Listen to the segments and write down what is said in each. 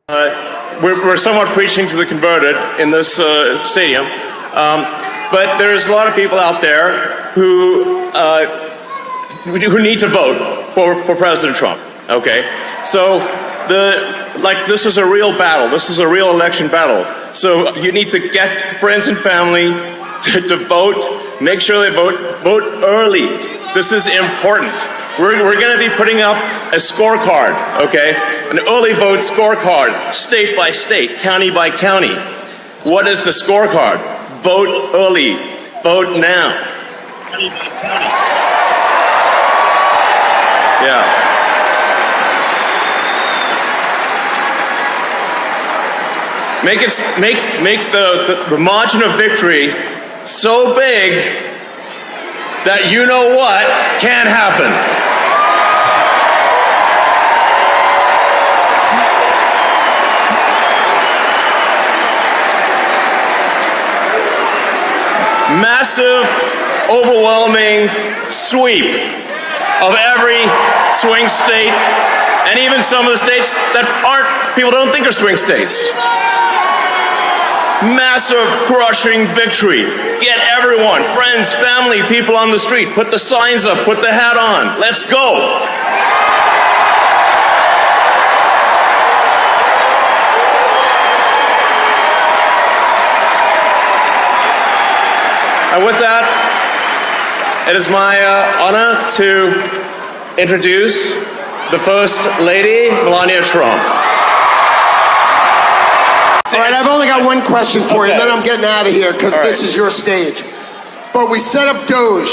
We're somewhat preaching to the converted in this stadium, but there's a lot of people out there who need to vote for President Trump. Okay, so this is a real battle. This is a real election battle. So you need to get friends and family to vote. Make sure they vote early. This is important. We're going to be putting up a scorecard, okay? An early vote scorecard, state by state, county by county. What is the scorecard? Vote early. Vote now. County by county. Yeah. Make the margin of victory so big that you know what can happen. Massive, overwhelming sweep of every swing state, and even some of the states that people don't think are swing states. Massive, crushing victory. Get everyone, friends, family, people on the street. Put the signs up, put the hat on. Let's go. And with that, it is my honor to introduce the First Lady, Melania Trump. All right, I've only got one question for you, and then I'm getting out of here because this is your stage. But we set up Doge.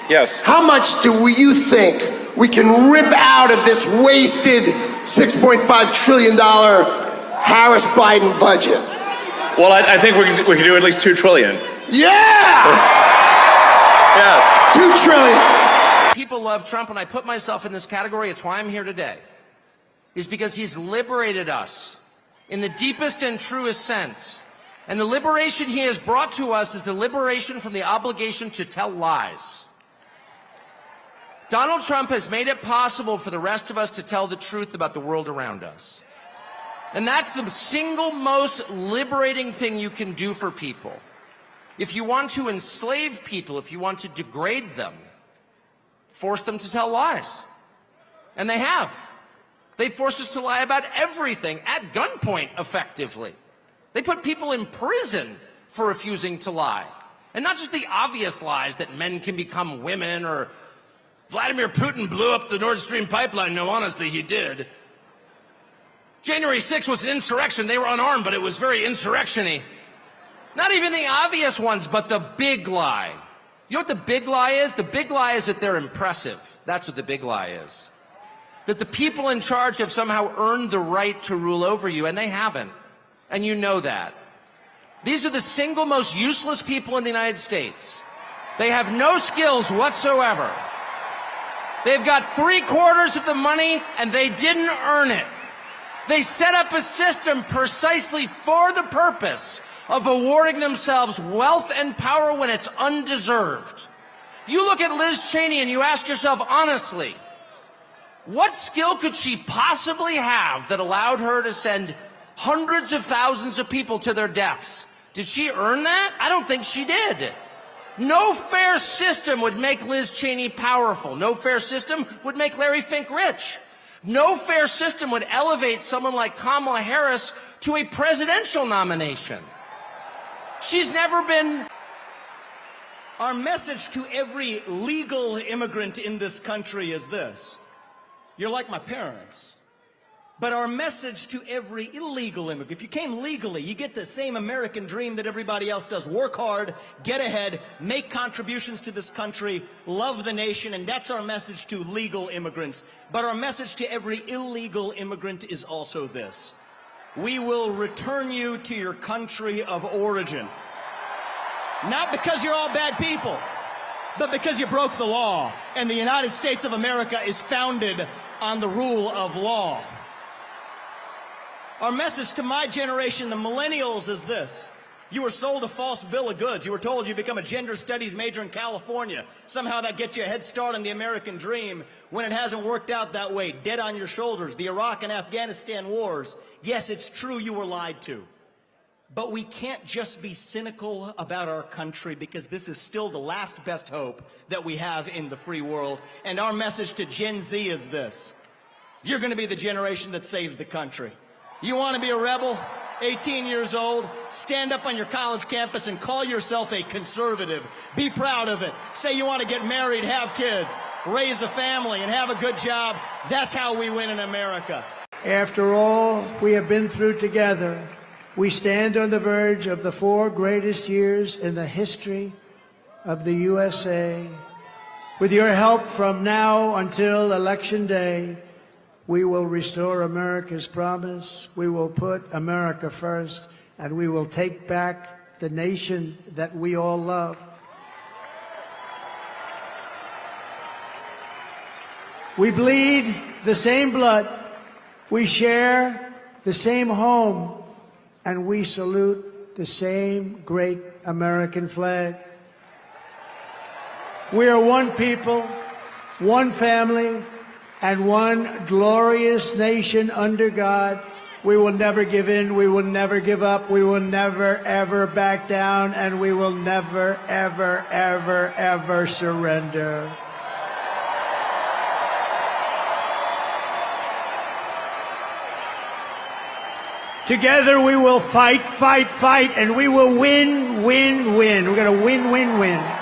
Yes. How much do you think we can rip out of this wasted $6.5 trillion Harris-Biden budget? Well, I think we can do at least $2 trillion. Yeah! Yes. $2 trillion. People love Trump, and I put myself in this category. It's why I'm here today. Is because he's liberated us in the deepest and truest sense. And the liberation he has brought to us is the liberation from the obligation to tell lies. Donald Trump has made it possible for the rest of us to tell the truth about the world around us. And that's the single most liberating thing you can do for people. If you want to enslave people, if you want to degrade them, force them to tell lies. And they have. They forced us to lie about everything at gunpoint, effectively. They put people in prison for refusing to lie. And not just the obvious lies that men can become women or Vladimir Putin blew up the Nord Stream pipeline. No, honestly, he did. January 6th was an insurrection. They were unarmed, but it was very insurrection-y. Not even the obvious ones, but the big lie. You know what the big lie is? The big lie is that they're impressive. That's what the big lie is. That the people in charge have somehow earned the right to rule over you, and they haven't. And you know that. These are the single most useless people in the United States. They have no skills whatsoever. They've got 3/4 of the money, and they didn't earn it. They set up a system precisely for the purpose of awarding themselves wealth and power when it's undeserved. You look at Liz Cheney and you ask yourself honestly, what skill could she possibly have that allowed her to send hundreds of thousands of people to their deaths? Did she earn that? I don't think she did. No fair system would make Liz Cheney powerful. No fair system would make Larry Fink rich. No fair system would elevate someone like Kamala Harris to a presidential nomination. She's never been. Our message to every legal immigrant in this country is this. You're like my parents. But our message to every illegal immigrant, if you came legally, you get the same American dream that everybody else does. Work hard, get ahead, make contributions to this country, love the nation, and that's our message to legal immigrants. But our message to every illegal immigrant is also this. We will return you to your country of origin. Not because you're all bad people, but because you broke the law. And the United States of America is founded on the rule of law. Our message to my generation, the millennials, is this. You were sold a false bill of goods. You were told you become a gender studies major in California. Somehow that gets you a head start on the American dream when it hasn't worked out that way. Dead on your shoulders. The Iraq and Afghanistan wars. Yes, it's true you were lied to. But we can't just be cynical about our country because this is still the last best hope that we have in the free world. And our message to Gen Z is this. You're going to be the generation that saves the country. You want to be a rebel? 18 years old, stand up on your college campus and call yourself a conservative. Be proud of it. Say you want to get married, have kids, raise a family, and have a good job. That's how we win in America. After all we have been through together, we stand on the verge of the 4 greatest years in the history of the USA. With your help from now until Election Day, we will restore America's promise. We will put America first, and we will take back the nation that we all love. We bleed the same blood. We share the same home, and we salute the same great American flag. We are one people, one family, and one glorious nation under God. We will never give in. We will never give up. We will never, ever back down. And we will never, ever, ever, ever surrender. Together we will fight, fight, fight, and we will win, win, win. We're going to win, win, win.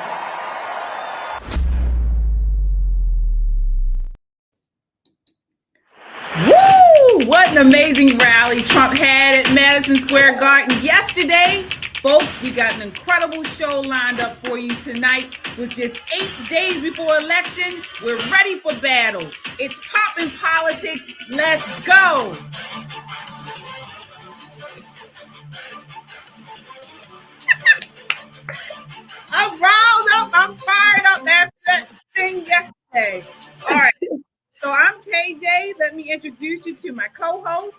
What an amazing rally Trump had at Madison Square Garden yesterday. Folks, we got an incredible show lined up for you tonight. With just 8 days before election, we're ready for battle. It's poppin' politics. Let's go. I'm riled up. I'm fired up after that thing yesterday. All right. So I'm KJ. Let me introduce you to my co-host.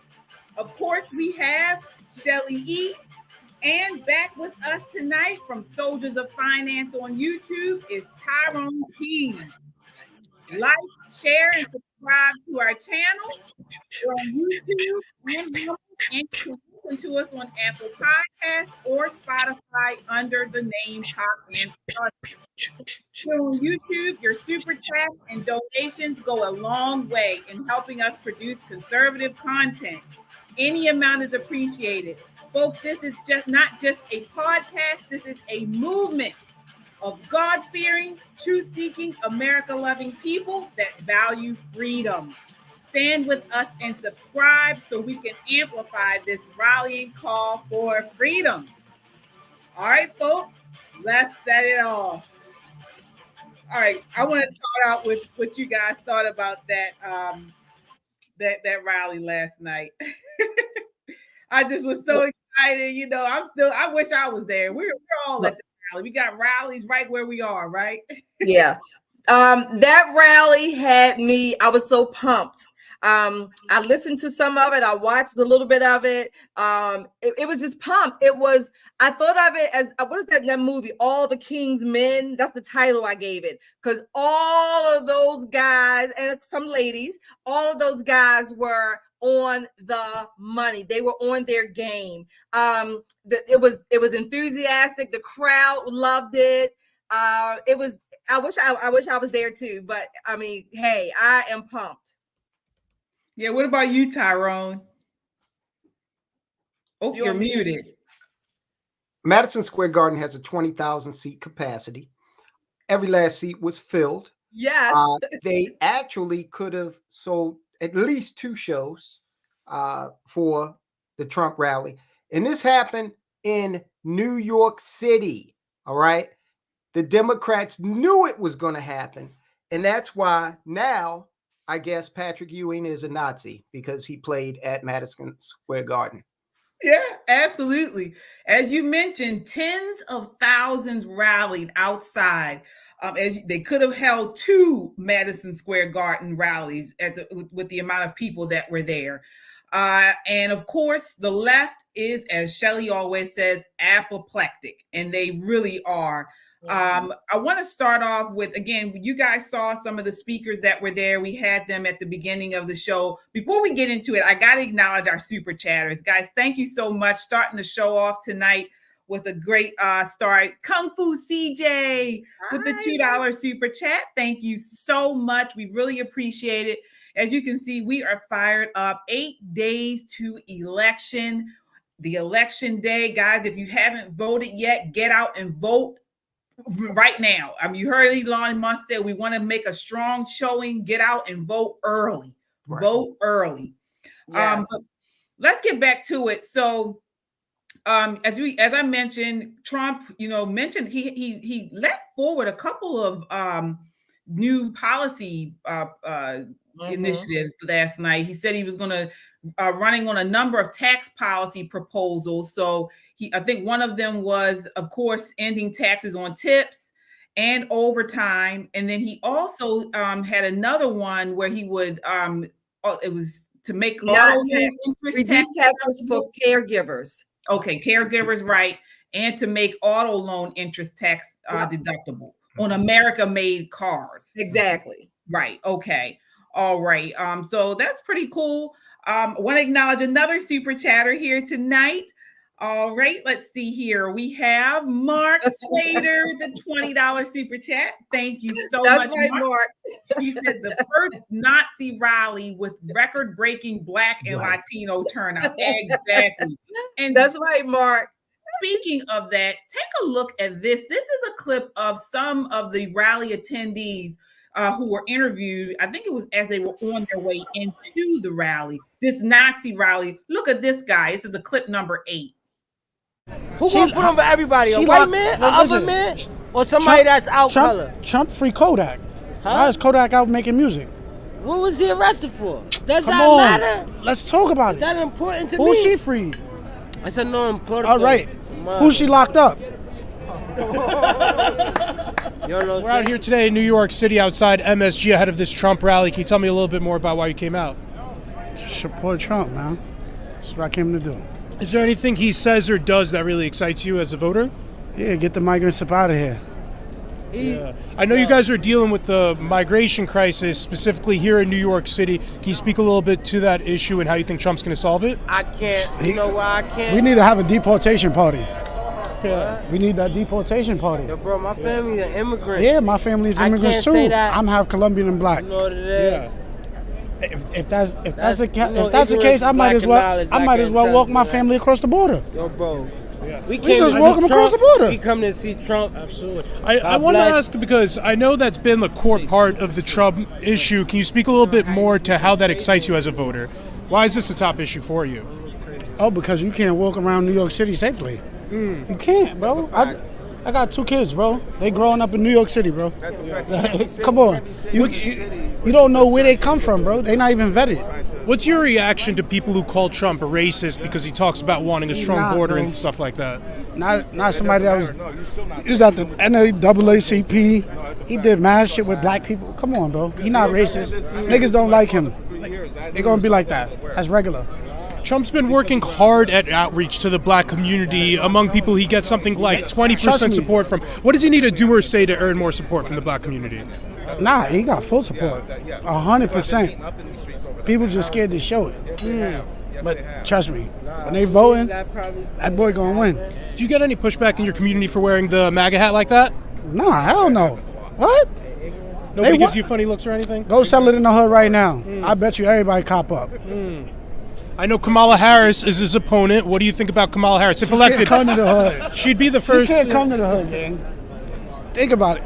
Of course, we have Shelly E. And back with us tonight from Soldiers of Finance on YouTube is Tyrone Keys. Like, share, and subscribe to our channel. We're on YouTube and you can listen to us on Apple Podcasts or Spotify under the name Pop and Plus. So on YouTube, your super chats and donations go a long way in helping us produce conservative content. Any amount is appreciated. Folks, this is not just a podcast. This is a movement of God-fearing, truth-seeking, America-loving people that value freedom. Stand with us and subscribe so we can amplify this rallying call for freedom. All right, folks, let's set it off. All right, I want to start out with what you guys thought about that that rally last night. I just was so excited. You know, I wish I was there. We're all at the rally. We got rallies right where we are, right? Yeah. That rally had me, I was so pumped. I listened to some of it. I watched a little bit of it. It was just pumped. I thought of it as, what is that movie? All the King's Men. That's the title I gave it. Because all of those guys and some ladies, all of those guys were on the money. They were on their game. It was enthusiastic. The crowd loved it. I wish I was there too, but I mean, hey, I am pumped. Yeah, what about you, Tyrone? Oh, you're muted. Madison Square Garden has a 20,000 seat capacity. Every last seat was filled. Yes. They actually could have sold at least 2 shows for the Trump rally. And this happened in New York City. All right. The Democrats knew it was going to happen. And that's why now, I guess Patrick Ewing is a Nazi because he played at Madison Square Garden. Yeah, absolutely. As you mentioned, tens of thousands rallied outside. They could have held 2 Madison Square Garden rallies with the amount of people that were there. And of course, the left is, as Shelley always says, apoplectic, and they really are. I want to start off with, again, you guys saw some of the speakers that were there. We had them at the beginning of the show. Before we get into it, I got to acknowledge our super chatters. Guys, thank you so much. Starting the show off tonight with a great start. Kung Fu CJ with the $2 super chat. Thank you so much. We really appreciate it. As you can see, we are fired up. 8 days to election. The election day, guys, if you haven't voted yet, get out and vote right now. You heard Elon Musk say we want to make a strong showing. Get out and vote early. Right. Vote early. Yes. But let's get back to it. So, as I mentioned, Trump, mentioned he let forward a couple of new policy initiatives last night. He said he was going to running on a number of tax policy proposals. So I think one of them was, of course, ending taxes on tips and overtime. And then he also had another one where he would, it was to make reduce taxes for caregivers. Okay, caregivers, right. And to make auto loan interest tax deductible on America-made cars. Exactly. Right. Okay. All right. So that's pretty cool. I want to acknowledge another super chatter here tonight. All right, let's see here. We have Mark Slater, the $20 super chat. Thank you so much, right, Mark. He said the first Nazi rally with record-breaking Black and Latino turnout. Exactly. And that's right, Mark. Speaking of that, take a look at this. This is a clip of some of the rally attendees who were interviewed. I think it was as they were on their way into the rally, this Nazi rally. Look at this guy. This is a clip number 8. Who gonna put on for everybody? A white man, an other man, or somebody that's out color? Trump free Kodak. Why is Kodak out making music? What was he arrested for? Does Come that on. matter? Let's talk about it. Is that important to me? Who's she free? I said no in Puerto All right. Who's she locked up? We're out here today in New York City outside MSG ahead of this Trump rally. Can you tell me a little bit more about why you came out? Support Trump, man. That's what I came to do. Is there anything he says or does that really excites you as a voter? Yeah, get the migrants up out of here. Yeah. I know you guys are dealing with the migration crisis, specifically here in New York City. Can you speak a little bit to that issue and how you think Trump's going to solve it? I can't. You know why I can't? We need to have a deportation party. Yeah. We need that deportation party. Yo, bro, my family's an immigrant. Yeah, my family's immigrants too. Say that. I'm half Colombian and black. You know what it is? Yeah. If that's the case, I might as well walk my family across the border. Yo, bro. Yeah. We just walk them across the border. We come to see Trump. Absolutely. I want to ask because I know that's been the core part of the Trump issue. Can you speak a little bit more to how that excites you as a voter? Why is this a top issue for you? Oh, because you can't walk around New York City safely. You can't, bro. I got 2 kids, bro. They growing up in New York City, bro. Come on. You don't know where they come from, bro. They not even vetted. What's your reaction to people who call Trump a racist because he talks about wanting a strong border and stuff like that? Not somebody that was at the NAACP. He did mad shit with black people. Come on, bro. He not racist. Niggas don't like him. They're going to be like that. That's regular. Trump's been working hard at outreach to the black community. Among people, he gets something like 20% support from. What does he need to do or say to earn more support from the black community? Nah, he got full support. 100%. People just scared to show it. But trust me, when they voting, that boy gonna win. Do you get any pushback in your community for wearing the MAGA hat like that? No, hell no. What? Nobody gives you funny looks or anything? Go sell it in the hood right now. I bet you everybody cop up. I know Kamala Harris is his opponent. What do you think about Kamala Harris? If elected, come to the hood. She'd be the first. She can't come to the hood, gang. Think about it.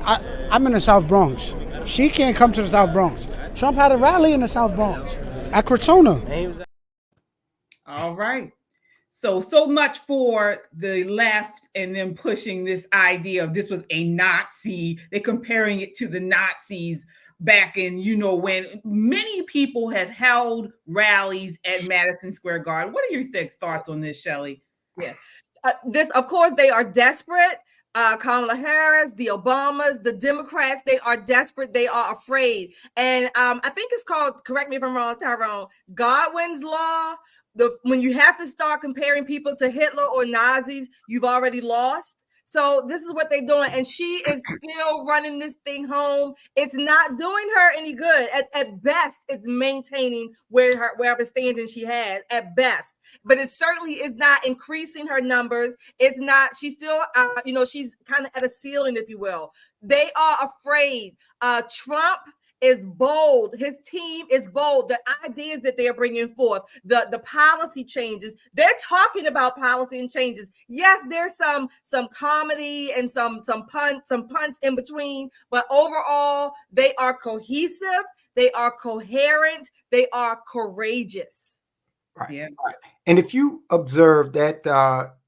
I'm in the South Bronx. She can't come to the South Bronx. Trump had a rally in the South Bronx at Crotona. All right. So much for the left and them pushing this idea of this was a Nazi. They're comparing it to the Nazis back in, when. Many people have held rallies at Madison Square Garden. What are your thoughts on this, Shelley? Yeah. Of course, they are desperate. Kamala Harris, the Obamas, the Democrats, they are desperate. They are afraid. And I think it's called, correct me if I'm wrong, Tyrone, Godwin's law. When you have to start comparing people to Hitler or Nazis, you've already lost. So this is what they're doing. And she is still running this thing home. It's not doing her any good. At best, it's maintaining wherever standing she has at best. But it certainly is not increasing her numbers. It's not, she's still, she's kind of at a ceiling, if you will. They are afraid. Trump is bold. His team is bold. The ideas that they're bringing forth, the policy changes. They're talking about policy and changes. Yes, there's some comedy and some punts in between, but overall, they are cohesive. They are coherent. They are courageous. Right. Yeah. Right. And if you observe that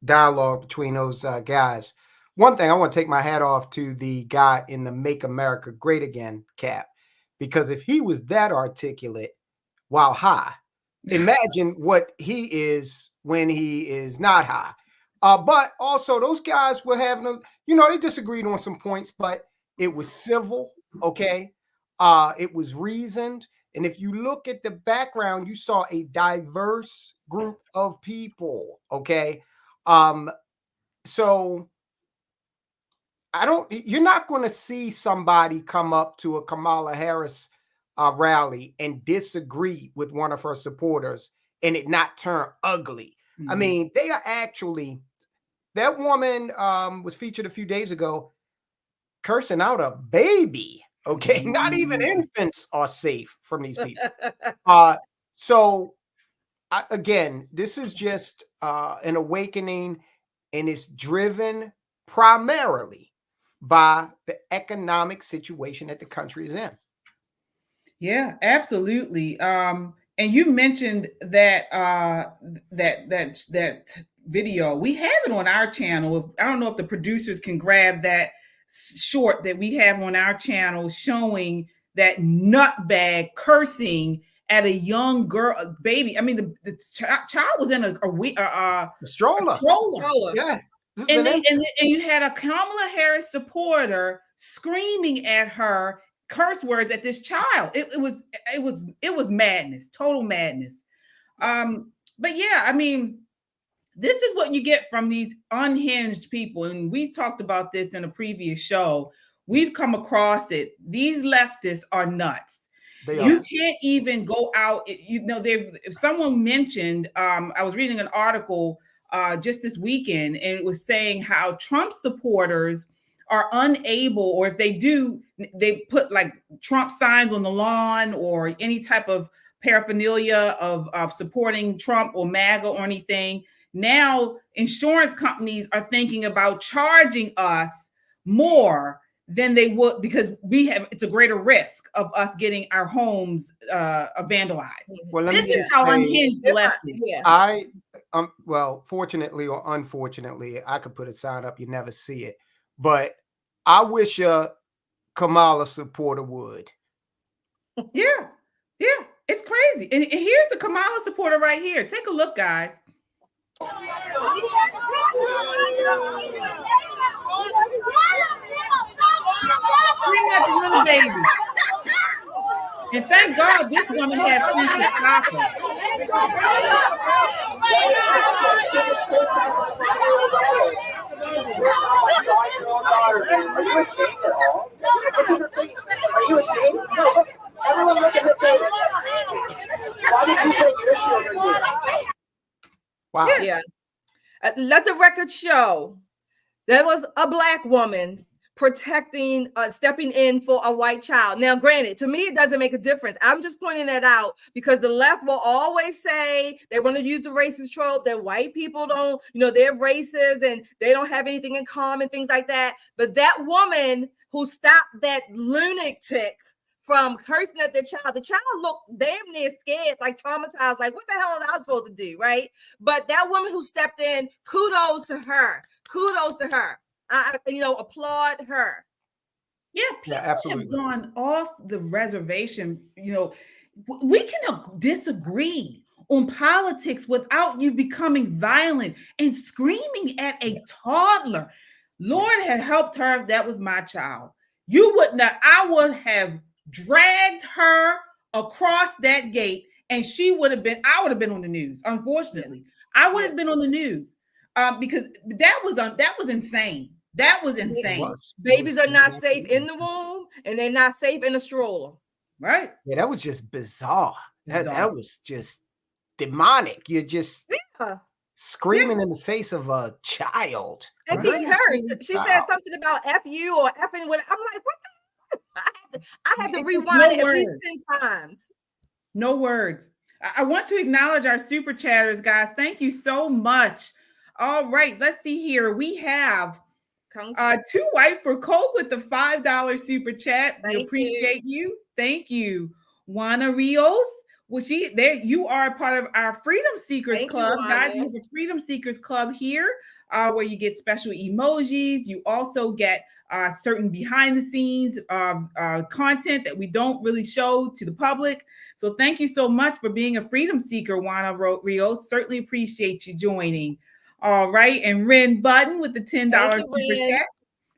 dialogue between those guys, one thing I want to take my hat off to the guy in the "Make America Great Again" cap. Because if he was that articulate while high, imagine what he is when he is not high. But also those guys were having they disagreed on some points, but it was civil, okay? It was reasoned. And if you look at the background, you saw a diverse group of people, okay? So you're not going to see somebody come up to a Kamala Harris rally and disagree with one of her supporters and it not turn ugly. Mm-hmm. I mean, they are actually, that woman was featured a few days ago cursing out a baby. Okay. Mm-hmm. Not even infants are safe from these people. Again, this is just an awakening, and it's driven primarily by the economic situation that the country is in. Yeah, absolutely. And you mentioned that that video. We have it on our channel. I don't know if the producers can grab that short that we have on our channel showing that nutbag cursing at a young girl, baby. I mean, the child was in a stroller. Yeah. And you had a Kamala Harris supporter screaming at her curse words at this child. It was madness, total madness. But yeah, I mean, this is what you get from these unhinged people. And we talked about this in a previous show. We've come across it. These leftists are nuts. You can't even go out. If someone mentioned, I was reading an article just this weekend, and it was saying how Trump supporters are unable, or if they do, they put like Trump signs on the lawn or any type of paraphernalia of supporting Trump or MAGA or anything. Now, insurance companies are thinking about charging us more than they would, because it's a greater risk of us getting our homes vandalized. Well, this is how unhinged the left is. Yeah. Well, fortunately or unfortunately, I could put a sign up, you never see it. But I wish a Kamala supporter would. Yeah, it's crazy. And here's the Kamala supporter right here. Take a look, guys. Bring that little baby. And thank God this woman has sense to stop her. Are you ashamed at all? Are you ashamed? No, look. Everyone look at her face. Why did you take your children here? Wow. Yeah. Let the record show there was a Black woman protecting, stepping in for a white child. Now, granted, to me, it doesn't make a difference. I'm just pointing that out because the left will always say they want to use the racist trope that white people don't, they're racist and they don't have anything in common, things like that. But that woman who stopped that lunatic from cursing at the child looked damn near scared, like traumatized, like what the hell am I supposed to do, right? But that woman who stepped in, kudos to her. I applaud her. Yeah, people have gone off the reservation. We can disagree on politics without you becoming violent and screaming at a toddler. Lord had helped her if that was my child. You wouldn't have, I would have dragged her across that gate and I would have been on the news. Unfortunately, I would have been on the news because that was insane. That was insane. Babies are not safe in the womb and they're not safe in a stroller. Right. Yeah, that was just bizarre. That was just demonic. You're just screaming in the face of a child. And he cursed. She said something about F you or effing with. I'm like, what the? I had to rewind it at least 10 times. No words. I want to acknowledge our super chatters, guys. Thank you so much. All right, let's see here. We have Two White for Coke with the $5 super chat. We appreciate you. Thank you. Juana Rios. Well, you are a part of our Freedom Seekers Club. Guys, we have a Freedom Seekers Club here where you get special emojis. You also get certain behind the scenes content that we don't really show to the public. So thank you so much for being a Freedom Seeker, Juana Rios. Certainly appreciate you joining. All right. And Ren Button with the $10 super chat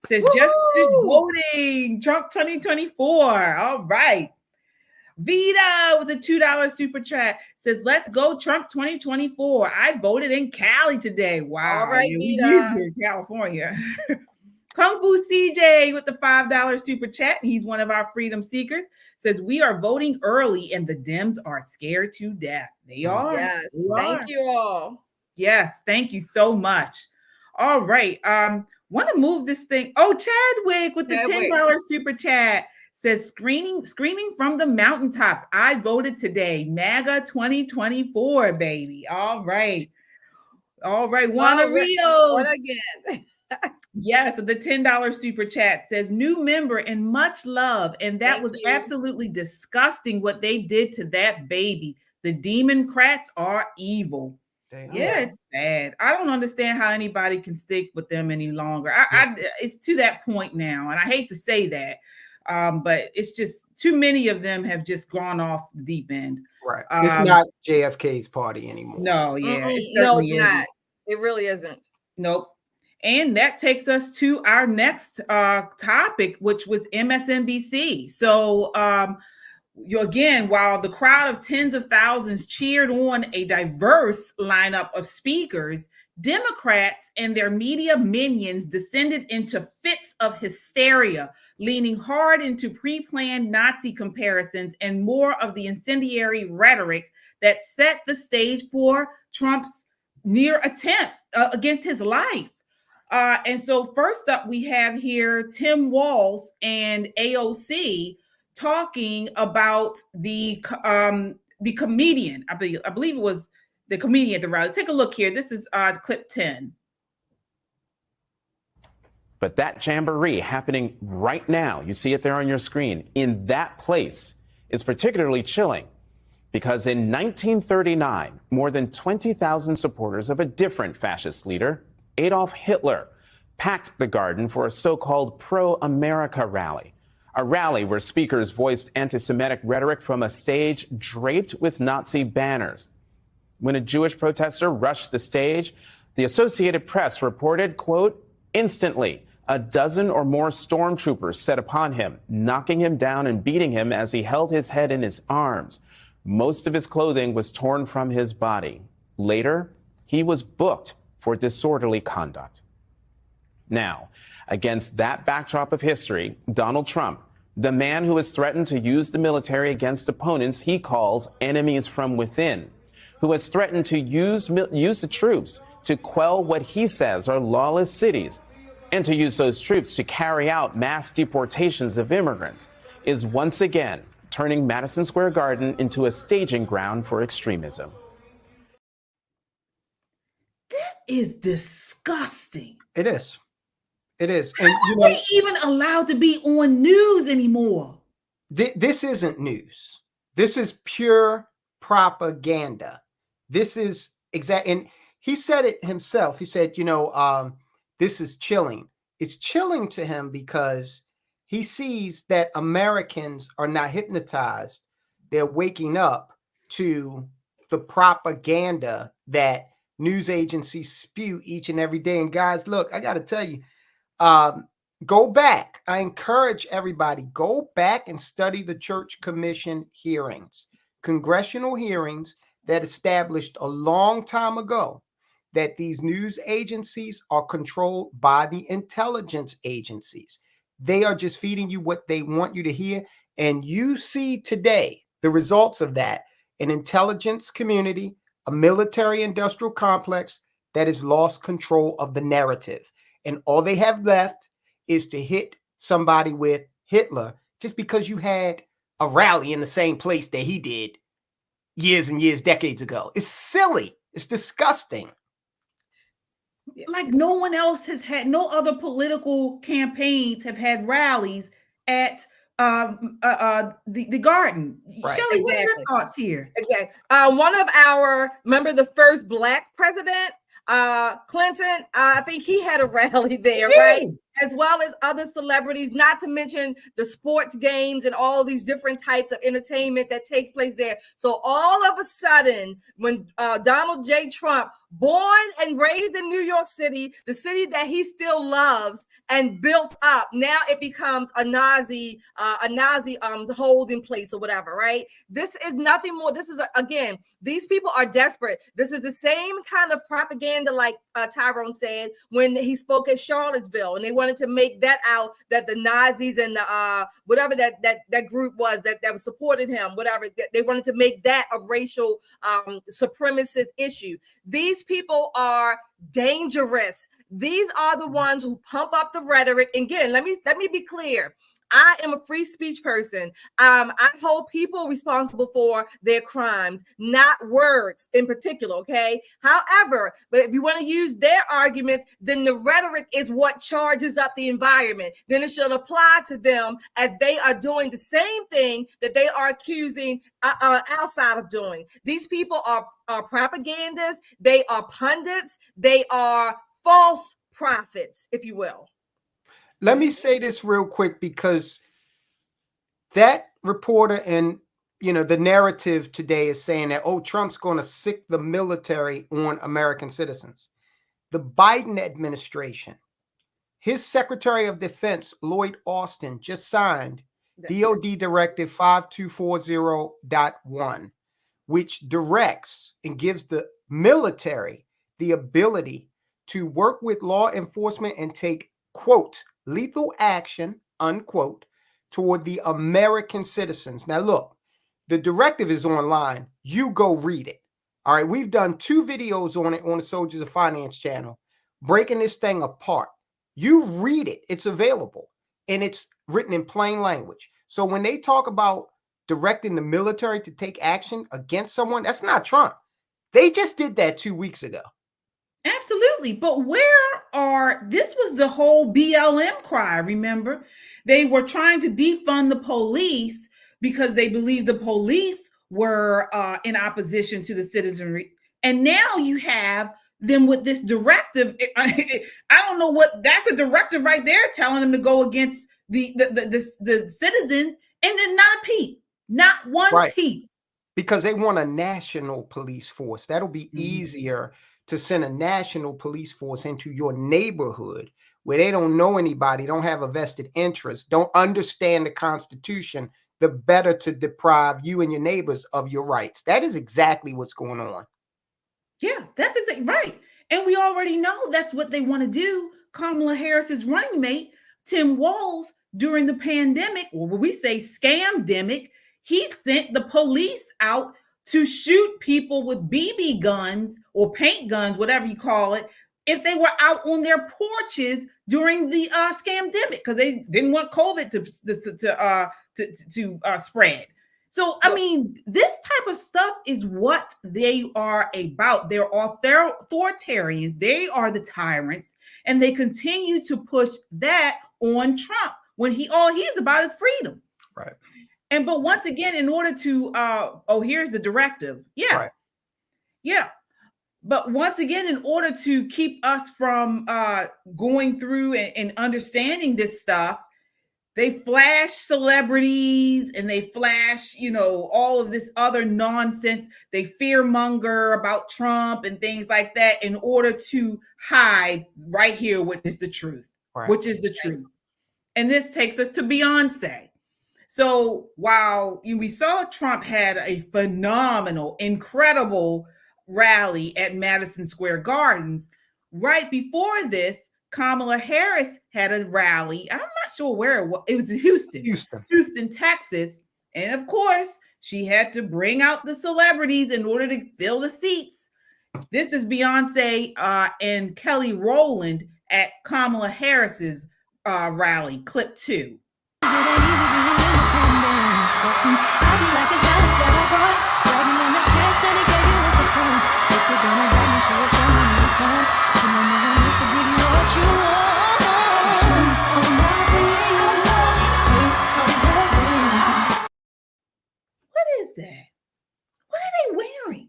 says, just finished voting Trump 2024. All right. Vita with a $2 super chat says, let's go Trump 2024. I voted in Cali today. Wow. All right, Vita. Vita. In California. Kung Fu CJ with the $5 super chat. He's one of our freedom seekers. Says, we are voting early and the Dems are scared to death. They are. Yes. Thank you all. Yes. Thank you so much. All right. Want to move this thing. Oh, Chadwick with the $10 super chat. Says, screaming from the mountaintops. I voted today. MAGA 2024, baby. All right. All right. Juana Rios. What again? Yeah, so the $10 super chat says, new member and much love. And that was absolutely disgusting what they did to that baby. The Democrats are evil. Yeah, it's bad. I don't understand how anybody can stick with them any longer. It's to that point now. And I hate to say that. But it's just too many of them have just gone off the deep end. Right. It's not JFK's party anymore. No, yeah. No, it's not. It really isn't. Nope. And that takes us to our next topic, which was MSNBC. So again, while the crowd of tens of thousands cheered on a diverse lineup of speakers, Democrats and their media minions descended into fits of hysteria, leaning hard into pre-planned Nazi comparisons and more of the incendiary rhetoric that set the stage for Trump's near attempt against his life. And so first up, we have here Tim Walz and AOC talking about the comedian. I believe it was the comedian at the rally. Take a look here. This is clip 10. But that jamboree happening right now, you see it there on your screen, in that place is particularly chilling because in 1939, more than 20,000 supporters of a different fascist leader, Adolf Hitler, packed the garden for a so-called pro-America rally, a rally where speakers voiced anti-Semitic rhetoric from a stage draped with Nazi banners. When a Jewish protester rushed the stage, the Associated Press reported, quote, instantly, a dozen or more stormtroopers set upon him, knocking him down and beating him as he held his head in his arms. Most of his clothing was torn from his body. Later, he was booked for disorderly conduct. Now, against that backdrop of history, Donald Trump, the man who has threatened to use the military against opponents he calls enemies from within, who has threatened to use the troops to quell what he says are lawless cities, and to use those troops to carry out mass deportations of immigrants, is once again turning Madison Square Garden into a staging ground for extremism. Is disgusting. It is. It is. And how are they even allowed to be on news anymore? This isn't news. This is pure propaganda. This is exact. And he said it himself. He said, this is chilling. It's chilling to him because he sees that Americans are not hypnotized. They're waking up to the propaganda that news agencies spew each and every day. And guys, look, I got to tell you, Go back. I encourage everybody, go back and study the Church Commission hearings, congressional hearings that established a long time ago that these news agencies are controlled by the intelligence agencies. They are just feeding you what they want you to hear. And you see today the results of that, an intelligence community, a military industrial complex that has lost control of the narrative. And all they have left is to hit somebody with Hitler just because you had a rally in the same place that he did years and years, decades ago. It's silly. It's disgusting. Like no one else has had, no other political campaigns have had rallies at the garden. Right. Shelley, what are your thoughts here? Exactly. One of our, remember the first Black president, Clinton, I think he had a rally there, right? As well as other celebrities, not to mention the sports games and all these different types of entertainment that takes place there. So all of a sudden, when Donald J. Trump, born and raised in New York City, the city that he still loves and built up, now it becomes a Nazi holding place or whatever, right? This is nothing more. This is, again, these people are desperate. This is the same kind of propaganda, like Tyrone said, when he spoke at Charlottesville, and they wanted to make that out that the Nazis and the whatever that group was that was supported him, whatever, they wanted to make that a racial supremacist issue. These people are dangerous. These are the ones who pump up the rhetoric. Again, let me be clear. I am a free speech person. I hold people responsible for their crimes, not words in particular, okay? However, but if you want to use their arguments, then the rhetoric is what charges up the environment. Then it should apply to them as they are doing the same thing that they are accusing outside of doing. These people are propagandists. They are pundits. They are false prophets, if you will. Let me say this real quick, because that reporter and, the narrative today is saying that, oh, Trump's going to sick the military on American citizens. The Biden administration, his Secretary of Defense, Lloyd Austin, just signed DOD Directive 5240.1, which directs and gives the military the ability to work with law enforcement and take, quote, lethal action, unquote, toward the American citizens. Now, look, the directive is online. You go read it. All right. We've done 2 videos on it on the Soldiers of Finance channel, breaking this thing apart. You read it. It's available, and it's written in plain language. So when they talk about directing the military to take action against someone, that's not Trump. They just did that 2 weeks ago. Absolutely. But this was the whole BLM cry, remember? They were trying to defund the police because they believed the police were in opposition to the citizenry. And now you have them with this directive. I don't know what, that's a directive right there telling them to go against the citizens, and then not a peep, not one peep. Because they want a national police force. That'll be easier to send a national police force into your neighborhood where they don't know anybody, don't have a vested interest, don't understand the Constitution, the better to deprive you and your neighbors of your rights. That is exactly what's going on. Yeah, that's exactly right. And we already know that's what they want to do. Kamala Harris's running mate, Tim Walz, during the pandemic, or what we say scamdemic, he sent the police out to shoot people with BB guns or paint guns, whatever you call it, if they were out on their porches during the scamdemic, because they didn't want COVID to spread. So, I mean, this type of stuff is what they are about. They're authoritarians. They are the tyrants, and they continue to push that on Trump when all he's about is freedom. Right. But once again, in order to, here's the directive. Yeah. Right. Yeah. But once again, in order to keep us from going through and understanding this stuff, they flash celebrities and they flash, all of this other nonsense. They fearmonger about Trump and things like that in order to hide right here what is the truth. which is the truth. And this takes us to Beyonce. So while we saw Trump had a phenomenal, incredible rally at Madison Square Gardens, right before this, Kamala Harris had a rally. I'm not sure where it was. It was in Houston, Texas. And of course, she had to bring out the celebrities in order to fill the seats. This is Beyonce and Kelly Rowland at Kamala Harris's rally, clip 2. What is that? What are they wearing?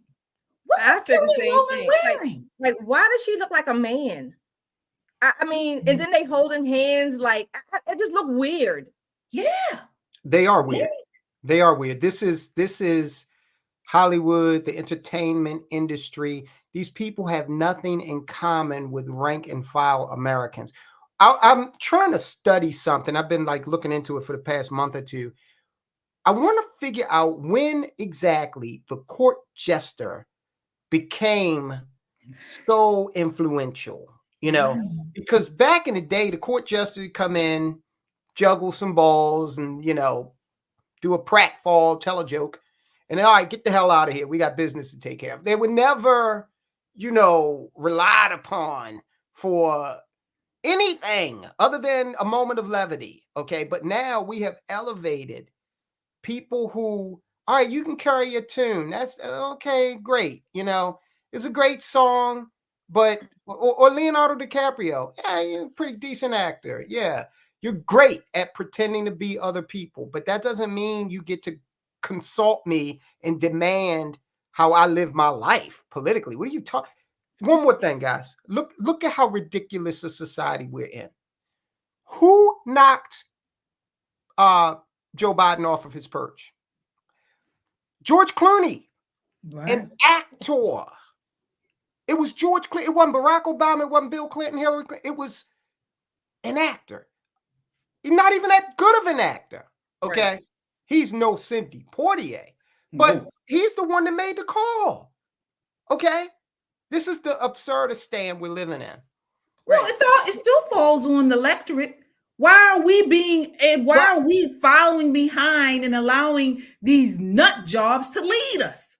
What I is said Kelly the same Rowland thing. wearing? Like, why does she look like a man? I mean, and then they holding hands, like it just look weird. Yeah, they are weird. They are weird. This is Hollywood, the entertainment industry. These people have nothing in common with rank and file Americans. I'm trying to study something. I've been like looking into it for the past month or two. I want to figure out when exactly the court jester became so influential, you know, because back in the day, the court jester would come in, juggle some balls and, you know, do a pratfall, tell a joke, and then, all right, get the hell out of here. We got business to take care of. They were never, you know, relied upon for anything other than a moment of levity. Okay. But now we have elevated people who, all right, you can carry your tune. That's okay, great. You know, it's a great song, but, or Leonardo DiCaprio. Yeah, you're a pretty decent actor. Yeah. You're great at pretending to be other people, but that doesn't mean you get to consult me and demand how I live my life politically. What are you talking? One more thing, guys. Look at how ridiculous a society we're in. Who knocked Joe Biden off of his perch? George Clooney, an actor. It was George Clooney. It wasn't Barack Obama. It wasn't Bill Clinton, Hillary Clinton. It was an actor. He's not even that good of an actor. Okay. Right. He's no Cindy Portier, but he's the one that made the call. Okay. This is the absurdistan we're living in. Well, it still falls on the electorate. Why are we following behind and allowing these nut jobs to lead us?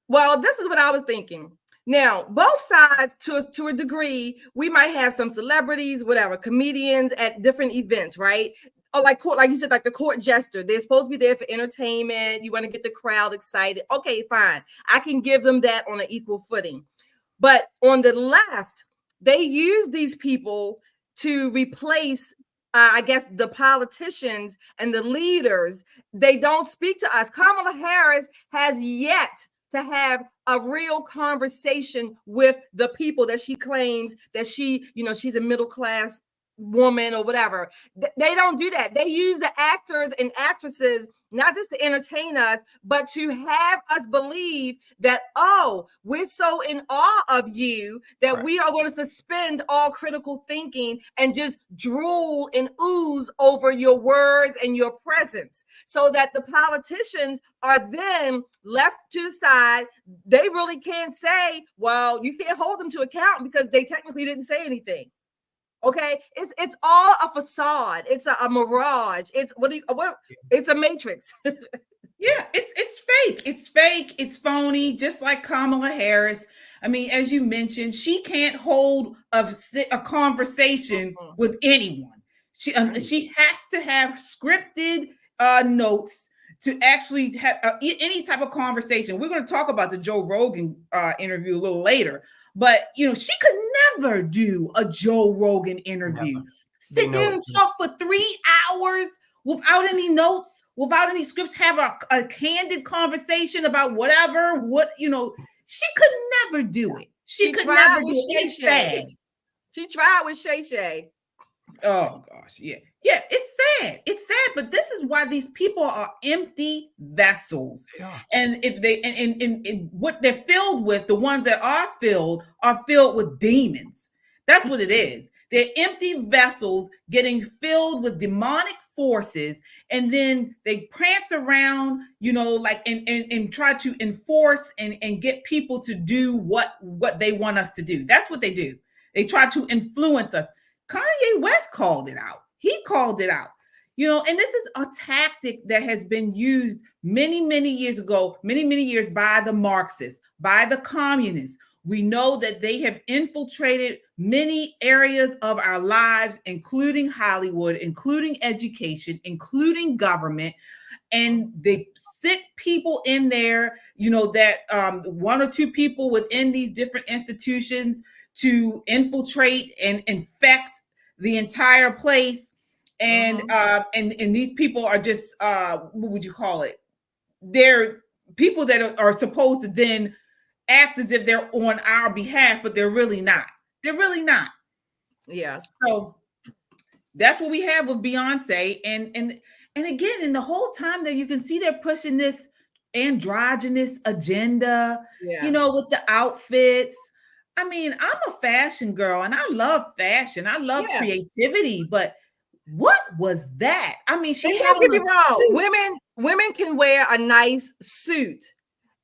Well, this is what I was thinking. Now, both sides, to a degree, we might have some celebrities, whatever, comedians at different events, right? Or like you said, like the court jester. They're supposed to be there for entertainment. You want to get the crowd excited. Okay, fine. I can give them that on an equal footing. But on the left, they use these people to replace, I guess, the politicians and the leaders. They don't speak to us. Kamala Harris has yet to have a real conversation with the people that she claims that she, you know, she's a middle class woman or whatever. They don't do that. They use the actors and actresses not just to entertain us, but to have us believe that, oh, we're so in awe of you that we are going to suspend all critical thinking and just drool and ooze over your words and your presence, so that the politicians are then left to the side. They really can't say, well, you can't hold them to account because they technically didn't say anything. Okay, it's all a facade. It's a mirage. It's it's a matrix. Yeah, it's fake. It's fake. It's phony. Just like Kamala Harris. I mean, as you mentioned, she can't hold a conversation with anyone. She has to have scripted notes to actually have any type of conversation. We're going to talk about the Joe Rogan interview a little later. But, you know, she could never do a Joe Rogan interview. Never. Sit there and talk for 3 hours without any notes, without any scripts, have a candid conversation about whatever, she could never do it. She could never do it. She tried with Shay. Oh, gosh, yeah. Yeah, it's sad. It's sad, but this is why these people are empty vessels. Yeah. And if they and what they're filled with, the ones that are filled with demons. That's what it is. They're empty vessels getting filled with demonic forces, and then they prance around, like and try to enforce and get people to do what they want us to do. That's what they do. They try to influence us. Kanye West called it out. He called it out. And this is a tactic that has been used many, many years ago, many, many years by the Marxists, by the communists. We know that they have infiltrated many areas of our lives, including Hollywood, including education, including government. And they sit people in there, that one or two people within these different institutions to infiltrate and infect the entire place. And and these people are just what would you call it? They're people that are supposed to then act as if they're on our behalf, but they're really not. They're really not. Yeah. So that's what we have with Beyonce, and again, in the whole time that you can see they're pushing this androgynous agenda. With the outfits. I mean, I'm a fashion girl, and I love fashion. I love creativity, but what was that? I mean, don't get me wrong. Women can wear a nice suit.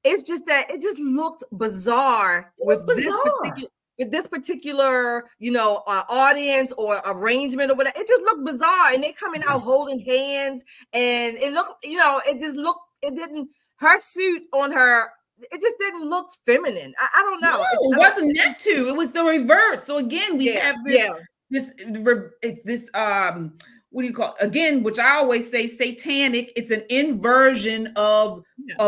It's just that it just looked bizarre with this particular, audience or arrangement or whatever. It just looked bizarre, and they coming out holding hands, and it looked, it didn't. Her suit on her, it just didn't look feminine. I don't know. No, it wasn't that too. It was the reverse. So again, we have this what do you call it? Again, which I always say satanic. It's an inversion of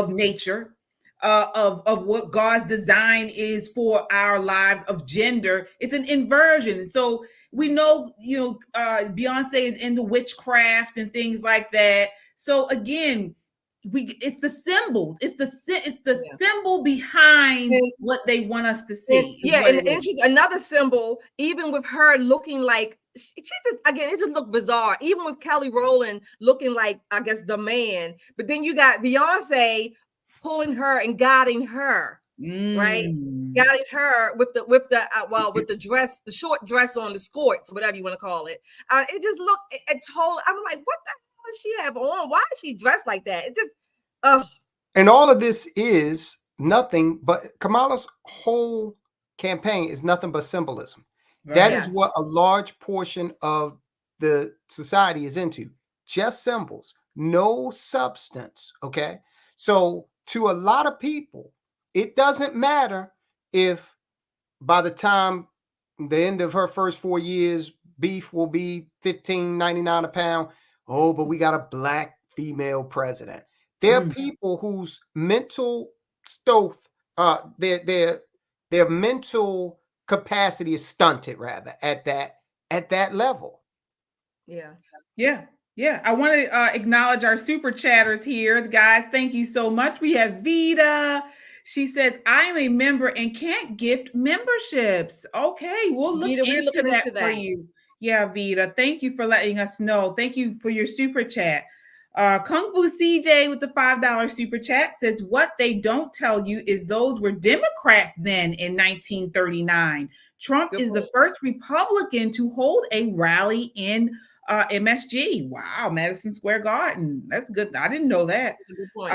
nature, of what God's design is for our lives, of gender. It's an inversion. So we know, Beyonce is into witchcraft and things like that. So again, it's the symbols. It's the symbol behind what they want us to see. And another symbol, even with her looking like she just, again, it just looked bizarre. Even with Kelly Rowland looking like, I guess, the man, but then you got Beyonce pulling her and guiding her, right? Guiding her with the dress, the short dress on, the skirts, whatever you want to call it. It just looked totally. I'm like, what the hell does she have on? Why is she dressed like that? It just, And all of this is nothing but Kamala's whole campaign is nothing but symbolism. That is what a large portion of the society is into. Just symbols, no substance. Okay. So to a lot of people, it doesn't matter if by the time the end of her first 4 years, beef will be $15.99 a pound. Oh, but we got a black female president. There are people whose mental their mental capacity is stunted, rather, at that level. Yeah. I want to acknowledge our super chatters here, guys. Thank you so much. We have Vida. She says, I am a member and can't gift memberships. Okay, we'll look into that for you. Yeah, Vida. Thank you for letting us know. Thank you for your super chat. Kung Fu CJ with the $5 super chat says, what they don't tell you is those were Democrats then in 1939. Trump is the first Republican to hold a rally in MSG. Wow, Madison Square Garden. That's good. I didn't know that. That's a good point.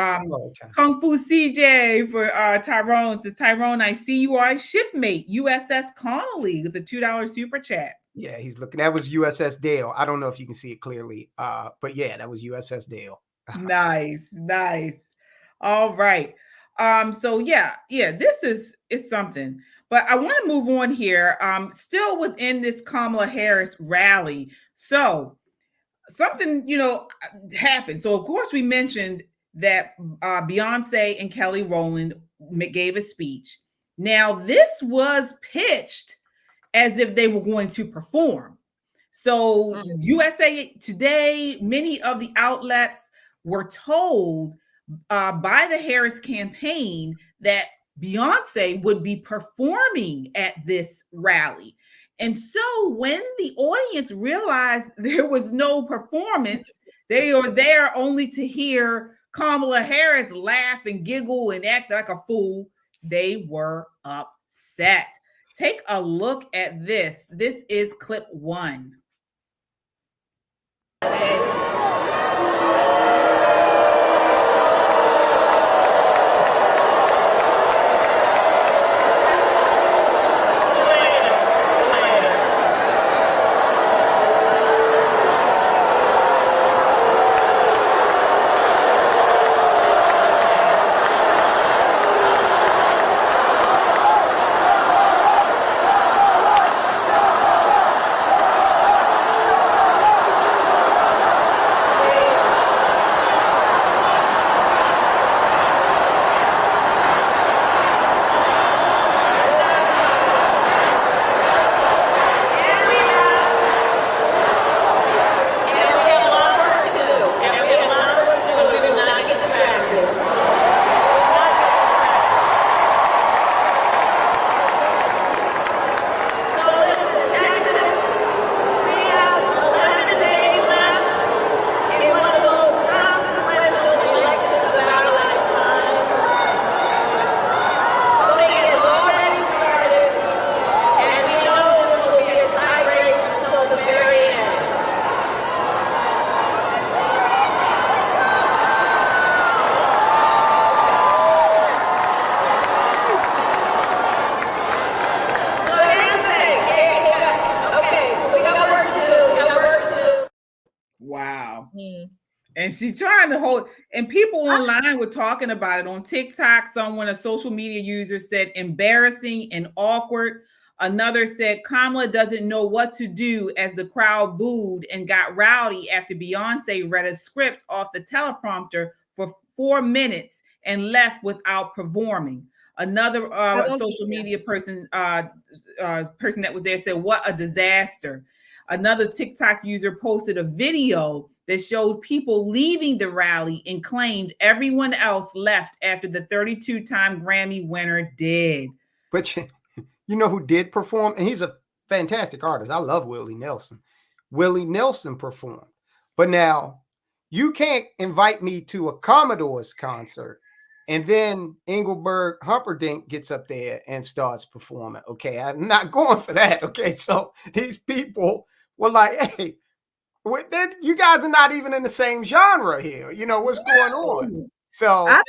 Kung Fu CJ for Tyrone says, Tyrone, I see you are a shipmate. USS Connolly with the $2 super chat. Yeah, he's looking. That was USS Dale. I don't know if you can see it clearly, but yeah, that was USS Dale. Nice. All right. So this is something. But I want to move on here. Still within this Kamala Harris rally. So something, happened. So of course we mentioned that Beyonce and Kelly Rowland gave a speech. Now this was pitched as if they were going to perform. So USA Today, many of the outlets were told by the Harris campaign that Beyonce would be performing at this rally. And so when the audience realized there was no performance, they were there only to hear Kamala Harris laugh and giggle and act like a fool. They were upset. Take a look at this. This is clip 1. And she's trying to hold, and people online were talking about it on TikTok. Someone, a social media user, said embarrassing and awkward. Another said Kamala doesn't know what to do, as the crowd booed and got rowdy after Beyonce read a script off the teleprompter for 4 minutes and left without performing. Another social media person that was there said, "What a disaster." Another TikTok user posted a video that showed people leaving the rally and claimed everyone else left after the 32-time Grammy winner did. But you know who did perform? And he's a fantastic artist. I love Willie Nelson. Willie Nelson performed. But now you can't invite me to a Commodores concert and then Engelbert Humperdinck gets up there and starts performing. Okay, I'm not going for that. Okay, so these people were like, hey, you guys are not even in the same genre here. You know, what's going on? So I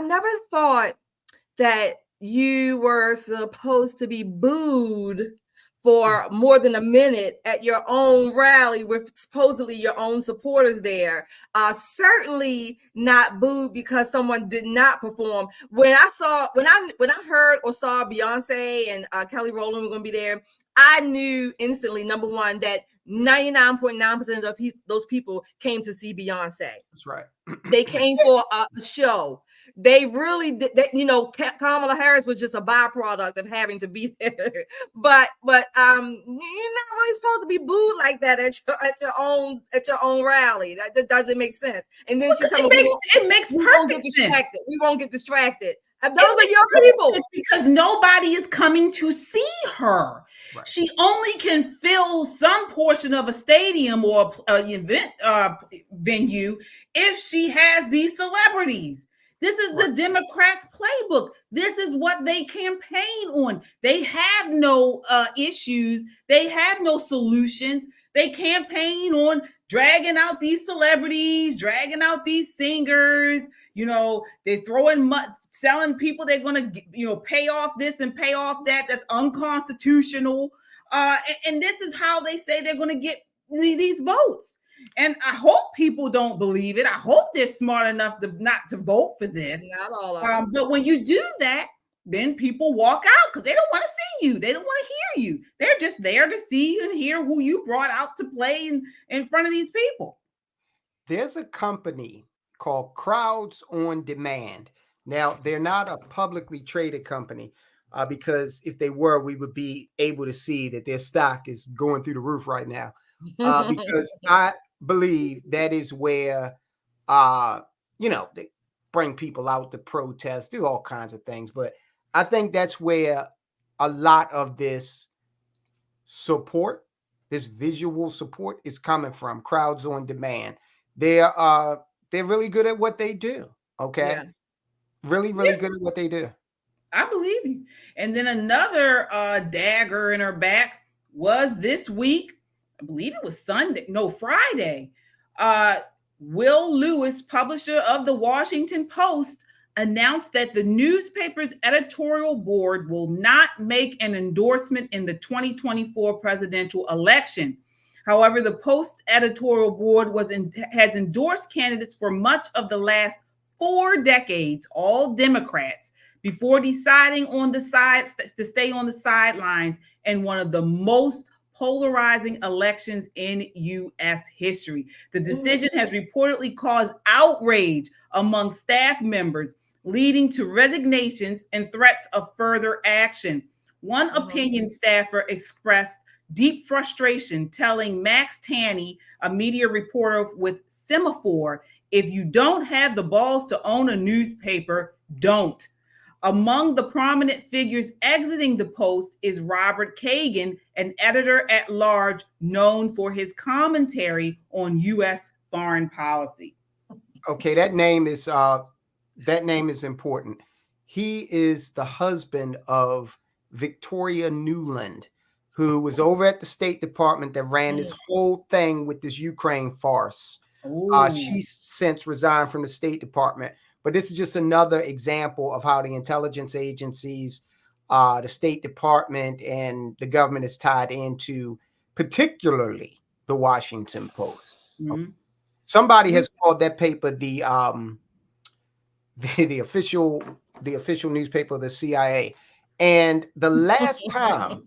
never thought that you were supposed to be booed for more than a minute at your own rally with supposedly your own supporters there. Certainly not booed because someone did not perform. When I heard or saw Beyonce and Kelly Rowland were going to be there, I knew instantly, number one, that 99.9% of those people came to see Beyonce. That's right. They came for a show. They really did. Kamala Harris was just a byproduct of having to be there. But you're not really supposed to be booed like that at your own rally. That doesn't make sense. And then it makes perfect sense. We won't get distracted. Those are your people. Because nobody is coming to see her. Right. She only can fill some portion of a stadium or an event venue if she has these celebrities. This is the Democrats' playbook. This is what they campaign on. They have no issues. They have no solutions. They campaign on dragging out these celebrities, dragging out these singers. You know, they're selling people they're going to, pay off this and pay off that. That's unconstitutional. And this is how they say they're going to get these votes. And I hope people don't believe it. I hope they're smart enough not to vote for this. Not all of them. But when you do that, then people walk out because they don't want to see you. They don't want to hear you. They're just there to see and hear who you brought out to play in front of these people. There's a company called Crowds on Demand. Now, they're not a publicly traded company because if they were, we would be able to see that their stock is going through the roof right now. Because I believe that is where, they bring people out to protest, do all kinds of things. But I think that's where a lot of this support, this visual support is coming from. Crowds on Demand. They're really good at what they do. Okay. Yeah. Really good at what they do. I believe you. And then another dagger in her back was this week, I believe it was Friday. Will Lewis, publisher of the Washington Post, announced that the newspaper's editorial board will not make an endorsement in the 2024 presidential election. However, the Post editorial board has endorsed candidates for much of the last 4 decades, all Democrats, before deciding to stay on the sidelines in one of the most polarizing elections in U.S. history. The decision has reportedly caused outrage among staff members, leading to resignations and threats of further action. One opinion staffer expressed deep frustration, telling Max Tanney, a media reporter with Semaphore, "If you don't have the balls to own a newspaper, don't." Among the prominent figures exiting the Post is Robert Kagan, an editor-at-large known for his commentary on U.S. foreign policy. Okay, that name is important. He is the husband of Victoria Nuland, who was over at the State Department that ran this whole thing with this Ukraine farce. She's since resigned from the State Department. But this is just another example of how the intelligence agencies, the State Department, and the government is tied into, particularly the Washington Post. Mm-hmm. Somebody has called that paper the official newspaper of the CIA. And the last time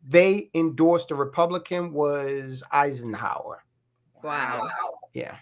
they endorsed a Republican was Eisenhower. Wow. Yeah.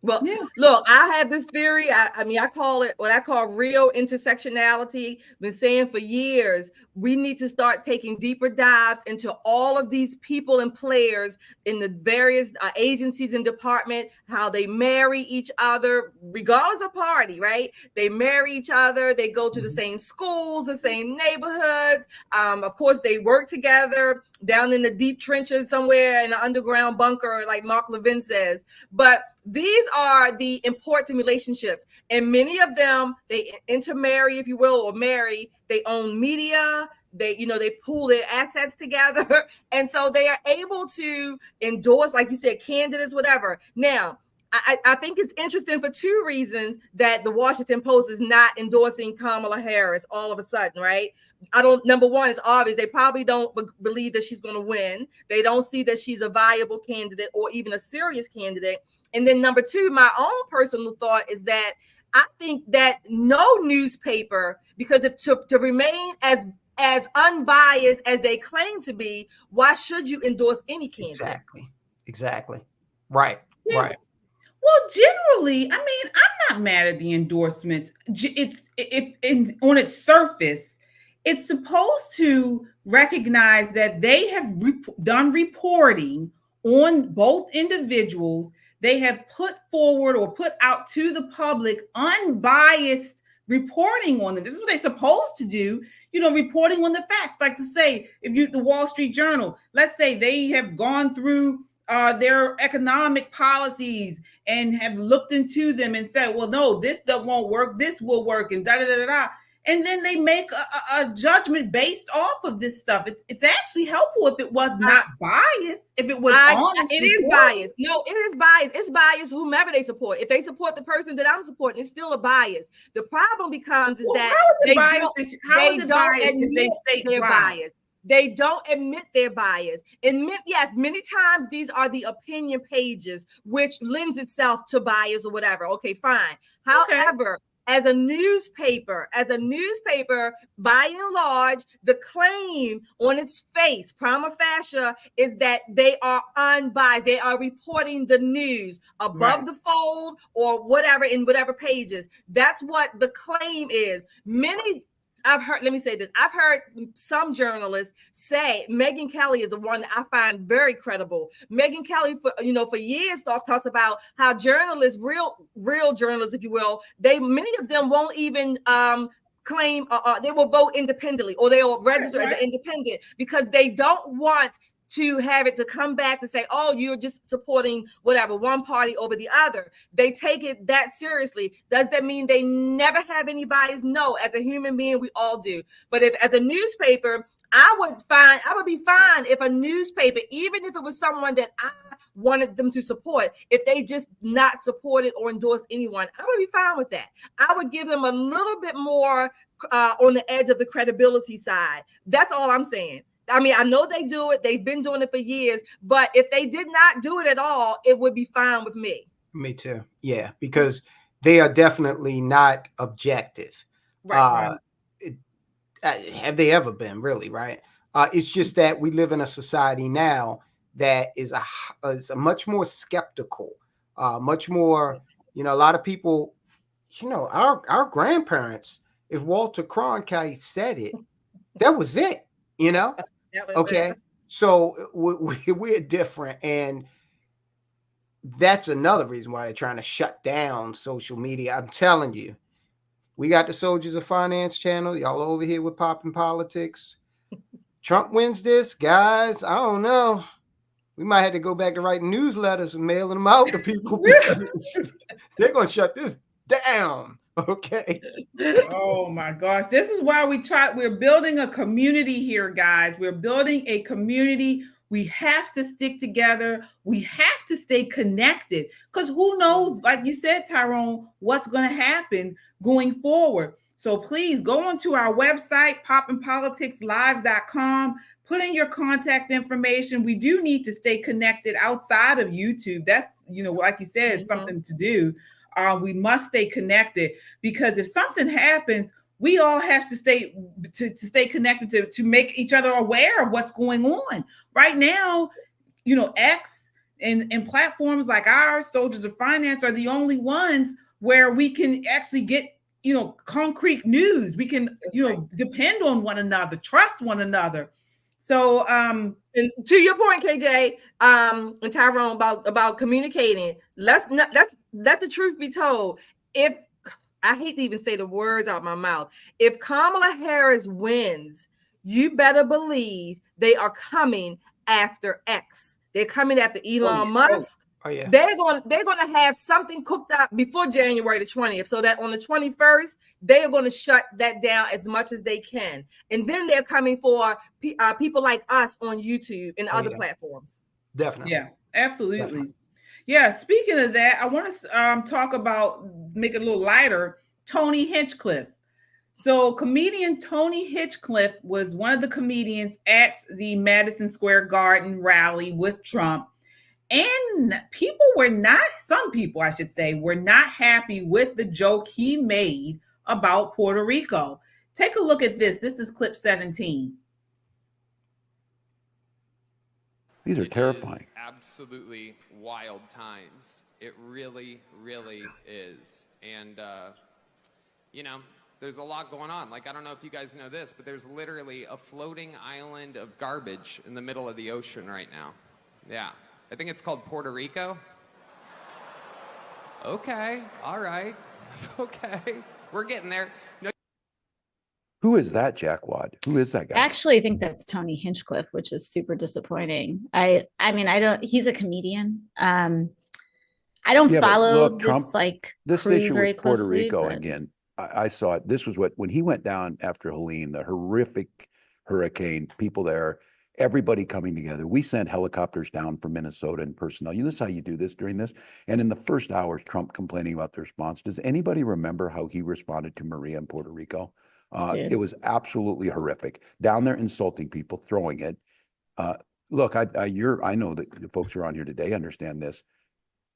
Well, look, I have this theory. I call it what I call real intersectionality. Been saying for years, we need to start taking deeper dives into all of these people and players in the various agencies and department, how they marry each other, regardless of party, right? They marry each other. They go to the same schools, the same neighborhoods. Of course, they work together down in the deep trenches somewhere in an underground bunker, like Mark Levin says. But these are the important relationships, and many of them, they intermarry, if you will, or marry. They own media. They pool their assets together, and so they are able to endorse, like you said, candidates, whatever. Now, I think it's interesting for 2 reasons that the Washington Post is not endorsing Kamala Harris all of a sudden, right? Number one, it's obvious. They probably don't believe that she's going to win. They don't see that she's a viable candidate or even a serious candidate. And then number 2, my own personal thought is that I think that no newspaper, because if to remain as unbiased as they claim to be, why should you endorse any candidate? Exactly. Right. Yeah. Right. Well, generally, I'm not mad at the endorsements. On its surface, it's supposed to recognize that they have done reporting on both individuals. They have put forward or put out to the public unbiased reporting on them. This is what they're supposed to do, reporting on the facts. Like to say, the Wall Street Journal, let's say they have gone through their economic policies and have looked into them and said, well, no, this won't work, this will work, and da-da-da-da-da. And then they make a judgment based off of this stuff. It's actually helpful if it was not biased, if it was honest. It is biased. No, it is biased. It's biased whomever they support. If they support the person that I'm supporting, it's still a bias. The problem becomes that they don't admit their bias. They don't admit their bias. Yes, many times these are the opinion pages, which lends itself to bias or whatever. Okay, fine. However, as a newspaper, by and large, the claim on its face, prima facie, is that they are unbiased. They are reporting the news above the fold or whatever in whatever pages. That's what the claim is. I've heard some journalists say Megyn Kelly is the one that I find very credible. Megyn Kelly, for years talks about how journalists, real journalists, if you will, many of them won't even claim they will vote independently or they will register as an independent because they don't want to have it to come back to say, oh, you're just supporting whatever, one party over the other. They take it that seriously. Does that mean they never have any bias? No, as a human being, we all do. But if as a newspaper, I would be fine if a newspaper, even if it was someone that I wanted them to support, if they just not supported or endorsed anyone, I would be fine with that. I would give them a little bit more on the edge of the credibility side. That's all I'm saying. I mean, I know they do it. They've been doing it for years. But if they did not do it at all, it would be fine with me. Me too. Yeah, because they are definitely not objective. Right. Have they ever been, really, right? It's just that we live in a society now that is a much more skeptical, much more, a lot of people, our grandparents, if Walter Cronkite said it, that was it, Okay. So we're different. And that's another reason why they're trying to shut down social media. I'm telling you. We got the Soldiers of Finance channel. Y'all over here with Poppin' Politics. Trump wins this, guys. I don't know. We might have to go back to writing newsletters and mailing them out to people because they're going to shut this down. Okay. Oh my gosh. This is why we're building a community here, guys. We're building a community. We have to stick together. We have to stay connected because who knows, like you said, Tyrone, what's going to happen going forward. So please go onto our website, poppinpoliticslive.com, put in your contact information. We do need to stay connected outside of YouTube. That's, like you said, it's something to do. We must stay connected because if something happens, we all have to stay connected to make each other aware of what's going on. Right now, X and platforms like ours, Soldiers of Finance, are the only ones where we can actually get, concrete news. We can, depend on one another, trust one another. So, and to your point, KJ, and Tyrone about communicating, let the truth be told. If I hate to even say the words out my mouth, if Kamala Harris wins, you better believe they are coming after X. They're coming after Elon Musk. Oh, yeah. They're going to have something cooked up before January the 20th, so that on the 21st, they are going to shut that down as much as they can. And then they're coming for people like us on YouTube and other platforms. Definitely. Yeah, absolutely. Definitely. Yeah, speaking of that, I want to talk about, make it a little lighter, Tony Hinchcliffe. So comedian Tony Hinchcliffe was one of the comedians at the Madison Square Garden rally with Trump. And some people, I should say, were not happy with the joke he made about Puerto Rico. Take a look at this. This is clip 17. These are terrifying. Absolutely wild times. It really, really is. And, there's a lot going on. Like, I don't know if you guys know this, but there's literally a floating island of garbage in the middle of the ocean right now. Yeah. I think it's called Puerto Rico. Okay. All right. Okay. We're getting there. No. Who is that jackwad? Who is that guy? Actually, I think that's Tony Hinchcliffe, which is super disappointing. I mean, he's a comedian. I don't follow look, this Trump, this issue very with Puerto closely, Rico but... again. I saw it. This was when he went down after Helene, the horrific hurricane, people there, everybody coming together. We sent helicopters down from Minnesota and personnel. This is how you do this during this. And in the first hours, Trump complaining about the response. Does anybody remember how he responded to Maria in Puerto Rico? It was absolutely horrific. Down there insulting people, throwing it. Look, I know that the folks who are on here today understand this.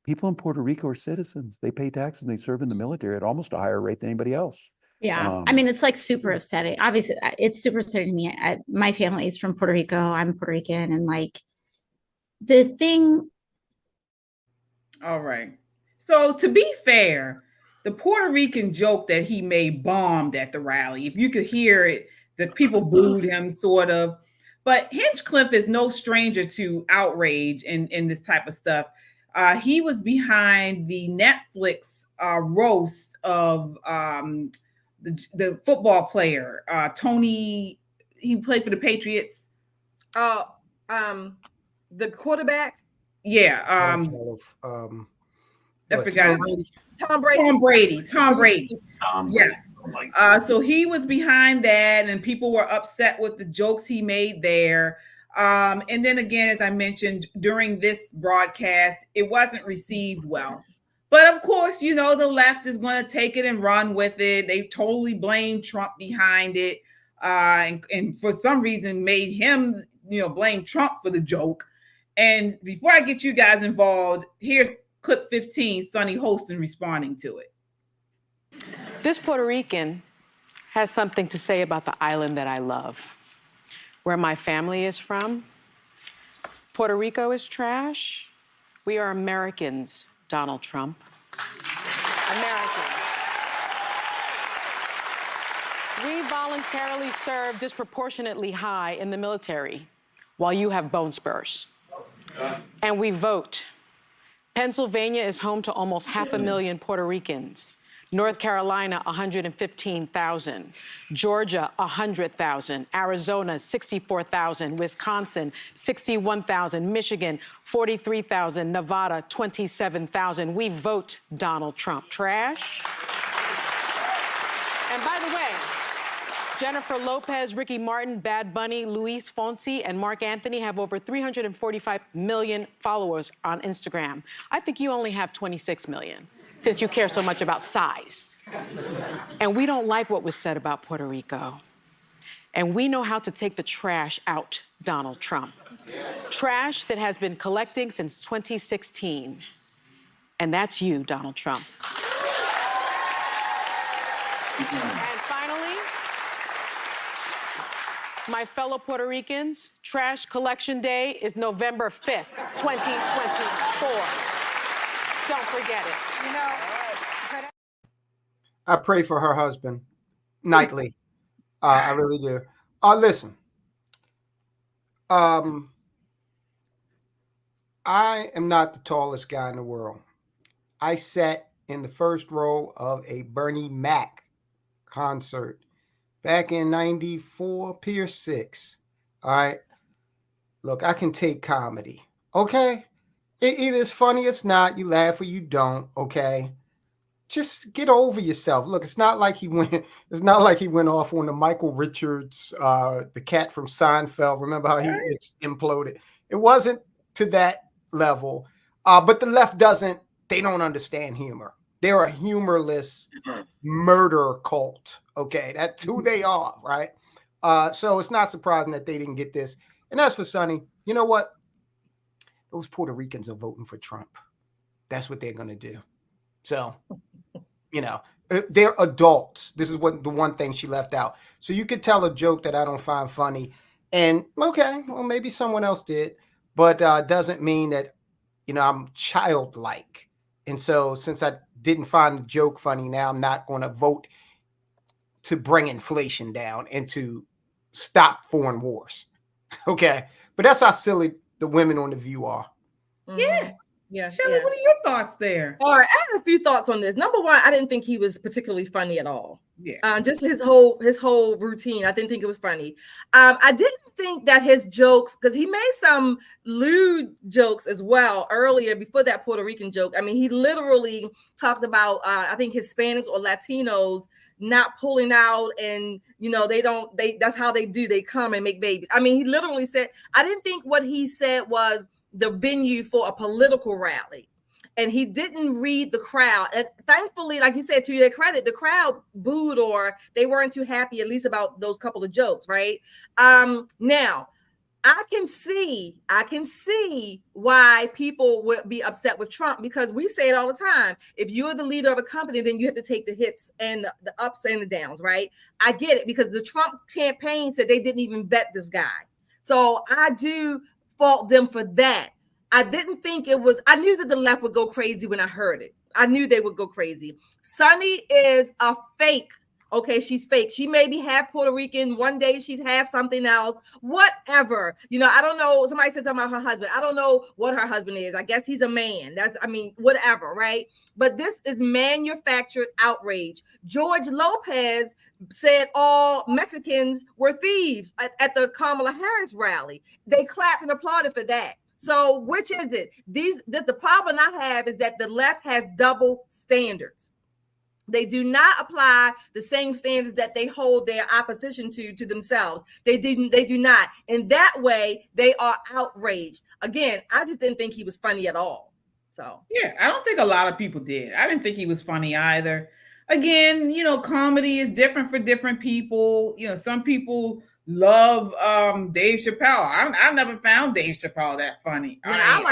People in Puerto Rico are citizens. They pay taxes and they serve in the military at almost a higher rate than anybody else. Yeah. I mean, it's like super upsetting. Obviously, it's super upsetting to me. My family is from Puerto Rico. I'm Puerto Rican. And like the thing. All right. So to be fair, the Puerto Rican joke that he made bombed at the rally. If you could hear it, the people booed him sort of. But Hinchcliffe is no stranger to outrage and this type of stuff. He was behind the Netflix roast of the football player, Tony. He played for the Patriots. The quarterback. Yeah. I forgot. Tom Brady. Tom Brady. Yes. So he was behind that, and people were upset with the jokes he made there. And then again, as I mentioned during this broadcast, it wasn't received well. But of course, the left is going to take it and run with it. They totally blamed Trump behind it, and for some reason made him, blame Trump for the joke. And before I get you guys involved, here's clip 15, Sonny Holston responding to it. This Puerto Rican has something to say about the island that I love, where my family is from. Puerto Rico is trash. We are Americans, Donald Trump. Americans. We voluntarily serve disproportionately high in the military, while you have bone spurs. And we vote. Pennsylvania is home to almost 500,000 Puerto Ricans. North Carolina, 115,000. Georgia, 100,000. Arizona, 64,000. Wisconsin, 61,000. Michigan, 43,000. Nevada, 27,000. We vote Donald Trump. Trash. And by the way, Jennifer Lopez, Ricky Martin, Bad Bunny, Luis Fonsi, and Mark Anthony have over 345 million followers on Instagram. I think you only have 26 million, since you care so much about size. And we don't like what was said about Puerto Rico. And we know how to take the trash out, Donald Trump. Trash that has been collecting since 2016. And that's you, Donald Trump. And finally, my fellow Puerto Ricans, trash collection day is November 5th, 2024. Don't forget it. I pray for her husband nightly. I really do. Listen. I am not the tallest guy in the world. I sat in the first row of a Bernie Mac concert back in 94, Pier 6. All right. Look, I can take comedy. Okay. Either it's funny or it's not. You laugh or you don't. Okay. Just get over yourself. Look, it's not like he went off on the Michael Richards, the cat from Seinfeld. Remember how he imploded? It wasn't to that level. But the left they don't understand humor. They're a humorless murder cult. Okay, that's who they are, right? So it's not surprising that they didn't get this. And as for Sonny, you know what? Those Puerto Ricans are voting for Trump. That's what they're going to do. So, they're adults. This is what the one thing she left out. So you could tell a joke that I don't find funny. And okay, well, maybe someone else did, but doesn't mean that, I'm childlike. And so since I didn't find the joke funny, now I'm not going to vote to bring inflation down and to stop foreign wars. Okay. But that's how silly the women on The View are. Yeah. Yeah. Shelly, what are your thoughts there? All right, I have a few thoughts on this. Number one, I didn't think he was particularly funny at all. Yeah. Just his whole routine. I didn't think it was funny. I didn't think that his jokes, because he made some lewd jokes as well earlier before that Puerto Rican joke. I mean, he literally talked about I think Hispanics or Latinos not pulling out, and that's how they do. They come and make babies. I mean, he literally said, I didn't think what he said was the venue for a political rally. And he didn't read the crowd. And thankfully, like you said, to their credit, the crowd booed or they weren't too happy, at least about those couple of jokes, right? Now, I can see why people would be upset with Trump, because we say it all the time. If you're the leader of a company, then you have to take the hits and the ups and the downs, right? I get it, because the Trump campaign said they didn't even vet this guy. So I do fault them for that. I didn't think it was, I knew that the left would go crazy when I heard it. I knew they would go crazy. Sonny is a fake Okay, she's fake. She may be half Puerto Rican. One day she's half something else. Whatever. You know, I don't know. Somebody said something about her husband. I don't know what her husband is. I guess he's a man. Whatever, right? But this is manufactured outrage. George Lopez said all Mexicans were thieves at the Kamala Harris rally. They clapped and applauded for that. So which is it? The problem I have is that the left has double standards. They do not apply the same standards that they hold their opposition to themselves. They do not. In that way, they are outraged. Again, I just didn't think he was funny at all. So yeah, I don't think a lot of people did. I didn't think he was funny either. Again, you know, comedy is different for different people. You know, some people love Dave Chappelle. I never found Dave Chappelle that funny. I'm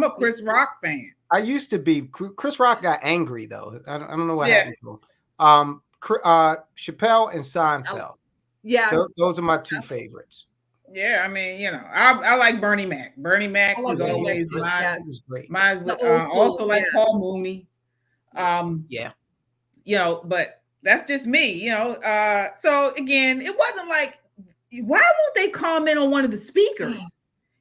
a Chris Rock fan. I used to be. Chris Rock got angry though. I don't know what happened to him. Chappelle and Seinfeld. Those are my two favorites. Yeah, I mean, you know, I like Bernie Mac. Bernie Mac was always mine. Also like Paul Mooney. You know, but that's just me. You know, so again, it wasn't like, why won't they comment on one of the speakers?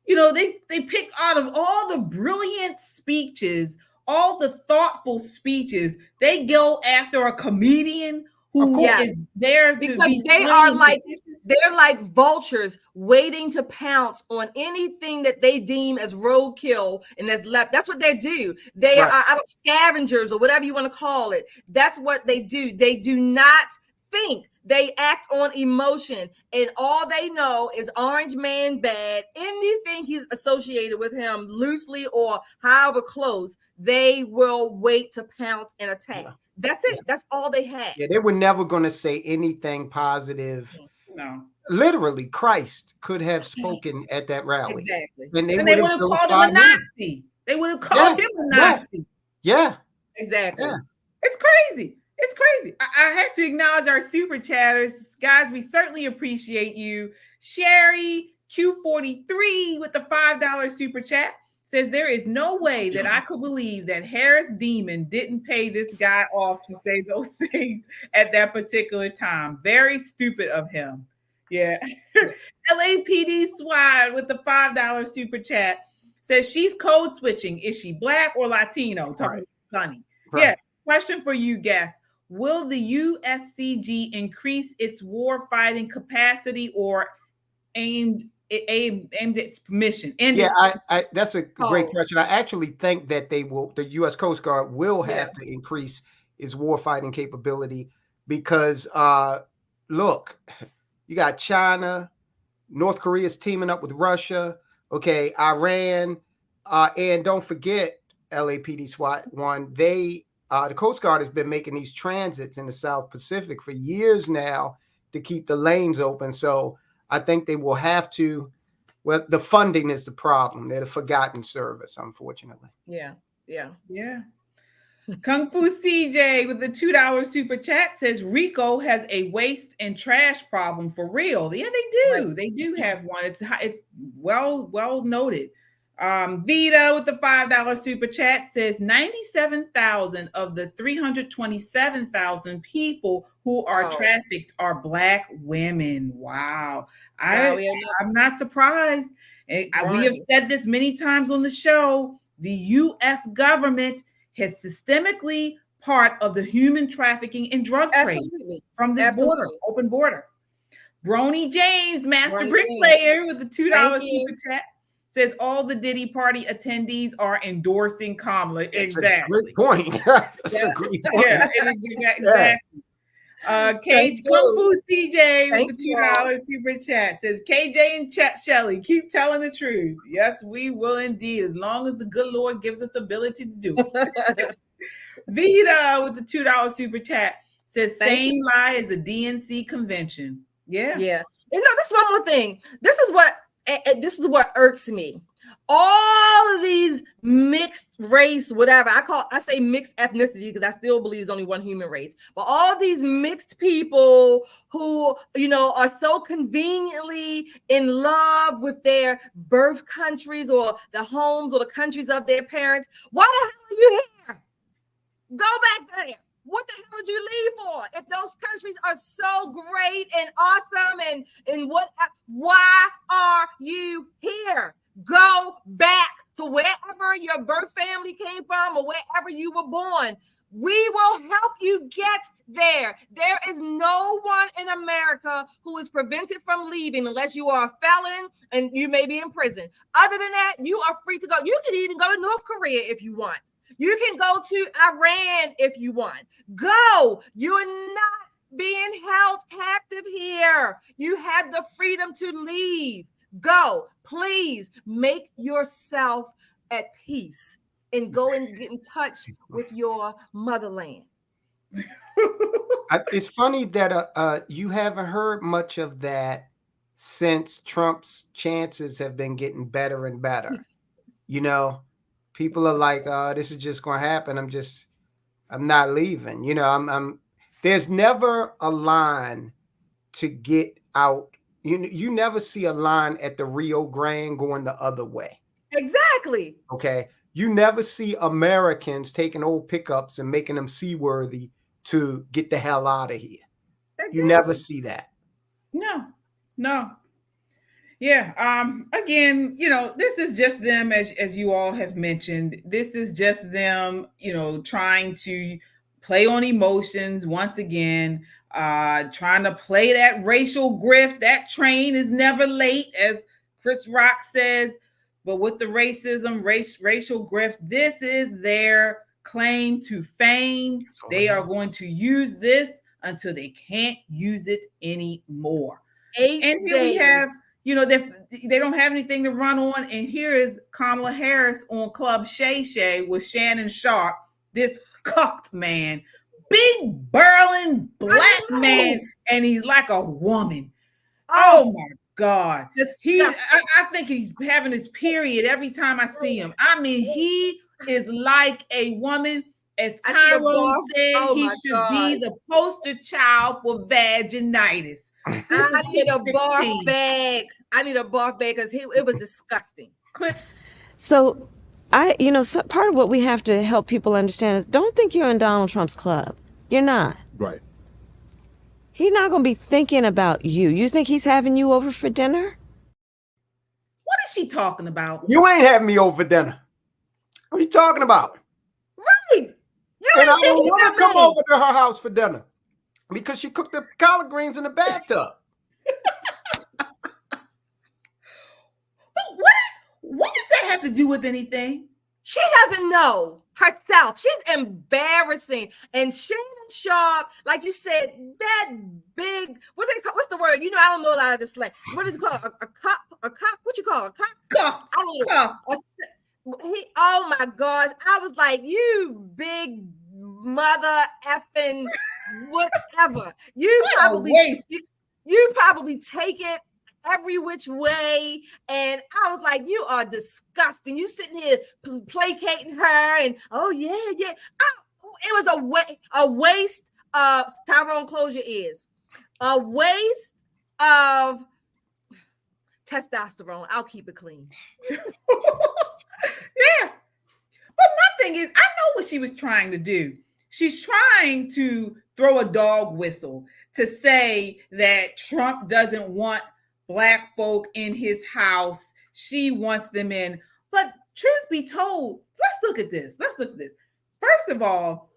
You know, they picked out of all the brilliant speeches, all the thoughtful speeches, they go after a comedian who is there because they're like vultures waiting to pounce on anything that they deem as roadkill and that's left. That's what they do. They are scavengers or whatever you want to call it. That's what they do. They do not think. They act on emotion, and all they know is Orange Man bad. Anything he's associated with him loosely or however close, they will wait to pounce and attack. That's it. That's all they had. Yeah, they were never going to say anything positive. No. Literally, Christ could have spoken at that rally. Exactly. And they would have called him a Nazi. They would have called him a Nazi. Yeah. Exactly. Yeah. It's crazy. It's crazy. I have to acknowledge our super chatters. Guys, we certainly appreciate you. Sherry Q43 with the $5 super chat says, there is no way that I could believe that Harris Demon didn't pay this guy off to say those things at that particular time. Very stupid of him. Yeah. LAPD SWAT with the $5 super chat says, she's code switching. Is she black or Latino? Talking to Sunny. Yeah. Question for you, guests. Will the USCG increase its war fighting capacity or aimed its mission? That's a great question. I actually think that they will. The U.S. Coast Guard will have to increase its war fighting capability because, look, you got China, North Korea's teaming up with Russia, Iran, and don't forget LAPD SWAT 1. The Coast Guard has been making these transits in the South Pacific for years now to keep the lanes open. So I think they will have to. Well, the funding is the problem. They're the forgotten service, unfortunately. Yeah. Kung Fu CJ with the $2 super chat says Rico has a waste and trash problem for real. Yeah, they do. Right. They do have one. It's well noted. Vita with the $5 super chat says 97,000 of the 327,000 people who are trafficked are Black women. Wow. I'm not surprised. We have said this many times on the show. The U.S. government has systemically part of the human trafficking and drug trade from this open border. Brony James, Master Bricklayer with the $2 super chat says all the Diddy party attendees are endorsing Kamala. Exactly. Great point. That's a great point. Yeah, exactly. Kung Fu CJ with the $2 super chat says KJ and Shelly, keep telling the truth. Yes, we will indeed, as long as the good Lord gives us the ability to do it. Vita with the $2 super chat says same lie as the DNC convention. Yeah. You know, that's one more thing. This is what irks me. All of these mixed race, whatever I say mixed ethnicity because I still believe there's only one human race. But all these mixed people who, you know, are so conveniently in love with their birth countries or the homes or the countries of their parents. Why the hell are you here? Go back there. What the hell would you leave for? If those countries are so great and awesome and what, why are you here? Go back to wherever your birth family came from or wherever you were born. We will help you get there. There is no one in America who is prevented from leaving unless you are a felon and you may be in prison. Other than that, you are free to go. You can even go to North Korea if you want. You can go to Iran if you want. Go. You're not being held captive here. You have the freedom to leave. Go. Please make yourself at peace and go and get in touch with your motherland. It's funny that you haven't heard much of that since Trump's chances have been getting better and better. You know, people are like, this is just going to happen. I'm not leaving. You know, there's never a line to get out. You never see a line at the Rio Grande going the other way. Exactly. Okay. You never see Americans taking old pickups and making them seaworthy to get the hell out of here. Exactly. You never see that. No. Yeah. Again, you know, this is just them, as you all have mentioned. This is just them, you know, trying to play on emotions once again, trying to play that racial grift. That train is never late, as Chris Rock says. But with the racism, racial grift, this is their claim to fame. They are going to use this until they can't use it anymore. 8 and here days. We have, you know, they don't have anything to run on. And here is Kamala Harris on Club Shay with Shannon Sharpe, this cucked man, big burling black man, and he's like a woman. Oh my God. I think he's having his period every time I see him. I mean, he is like a woman. As Tyrone said, he should be the poster child for vaginitis. I need a barf bag. I need a barf bag because it was disgusting. Clips. So so part of what we have to help people understand is don't think you're in Donald Trump's club. You're not. Right. He's not going to be thinking about you. You think he's having you over for dinner? What is she talking about? You ain't having me over for dinner. What are you talking about? Right. And I don't want to come over to her house for dinner because she cooked the collard greens in the bathtub. What does that have to do with anything? She doesn't know herself. She's embarrassing. And Shannon Sharpe, like you said, that big, what's the word? You know, I don't know a lot of this slang. What is it called? A cop? What you call it? A cop? Oh my gosh. I was like, you big mother effing whatever. You probably take it every which way, and I was like, you are disgusting. You sitting here placating her, and oh yeah. It was a waste of Tyrone, close your ears. A waste of testosterone. I'll keep it clean. Yeah. But my thing is, I know what she was trying to do. She's trying to throw a dog whistle to say that Trump doesn't want Black folk in his house. She wants them in. But truth be told, let's look at this. First of all,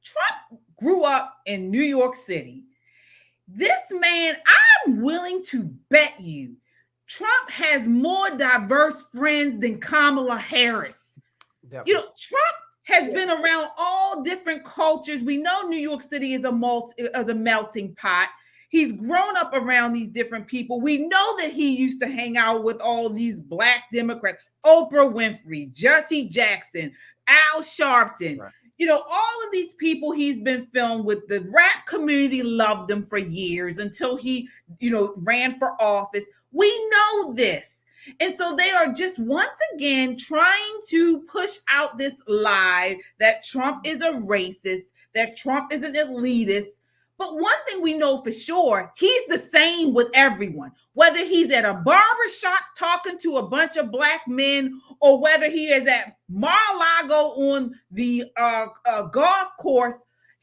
Trump grew up in New York City. This man, I'm willing to bet you, Trump has more diverse friends than Kamala Harris. Definitely. You know, Trump has been around all different cultures. We know New York City is a melting pot. He's grown up around these different people. We know that he used to hang out with all these Black Democrats, Oprah Winfrey, Jesse Jackson, Al Sharpton. Right. You know, all of these people he's been filmed with. The rap community loved him for years until he, ran for office. We know this. And so they are just once again trying to push out this lie that Trump is a racist, that Trump is an elitist. But one thing we know for sure, he's the same with everyone, whether he's at a barbershop talking to a bunch of Black men or whether he is at Mar-a-Lago on the golf course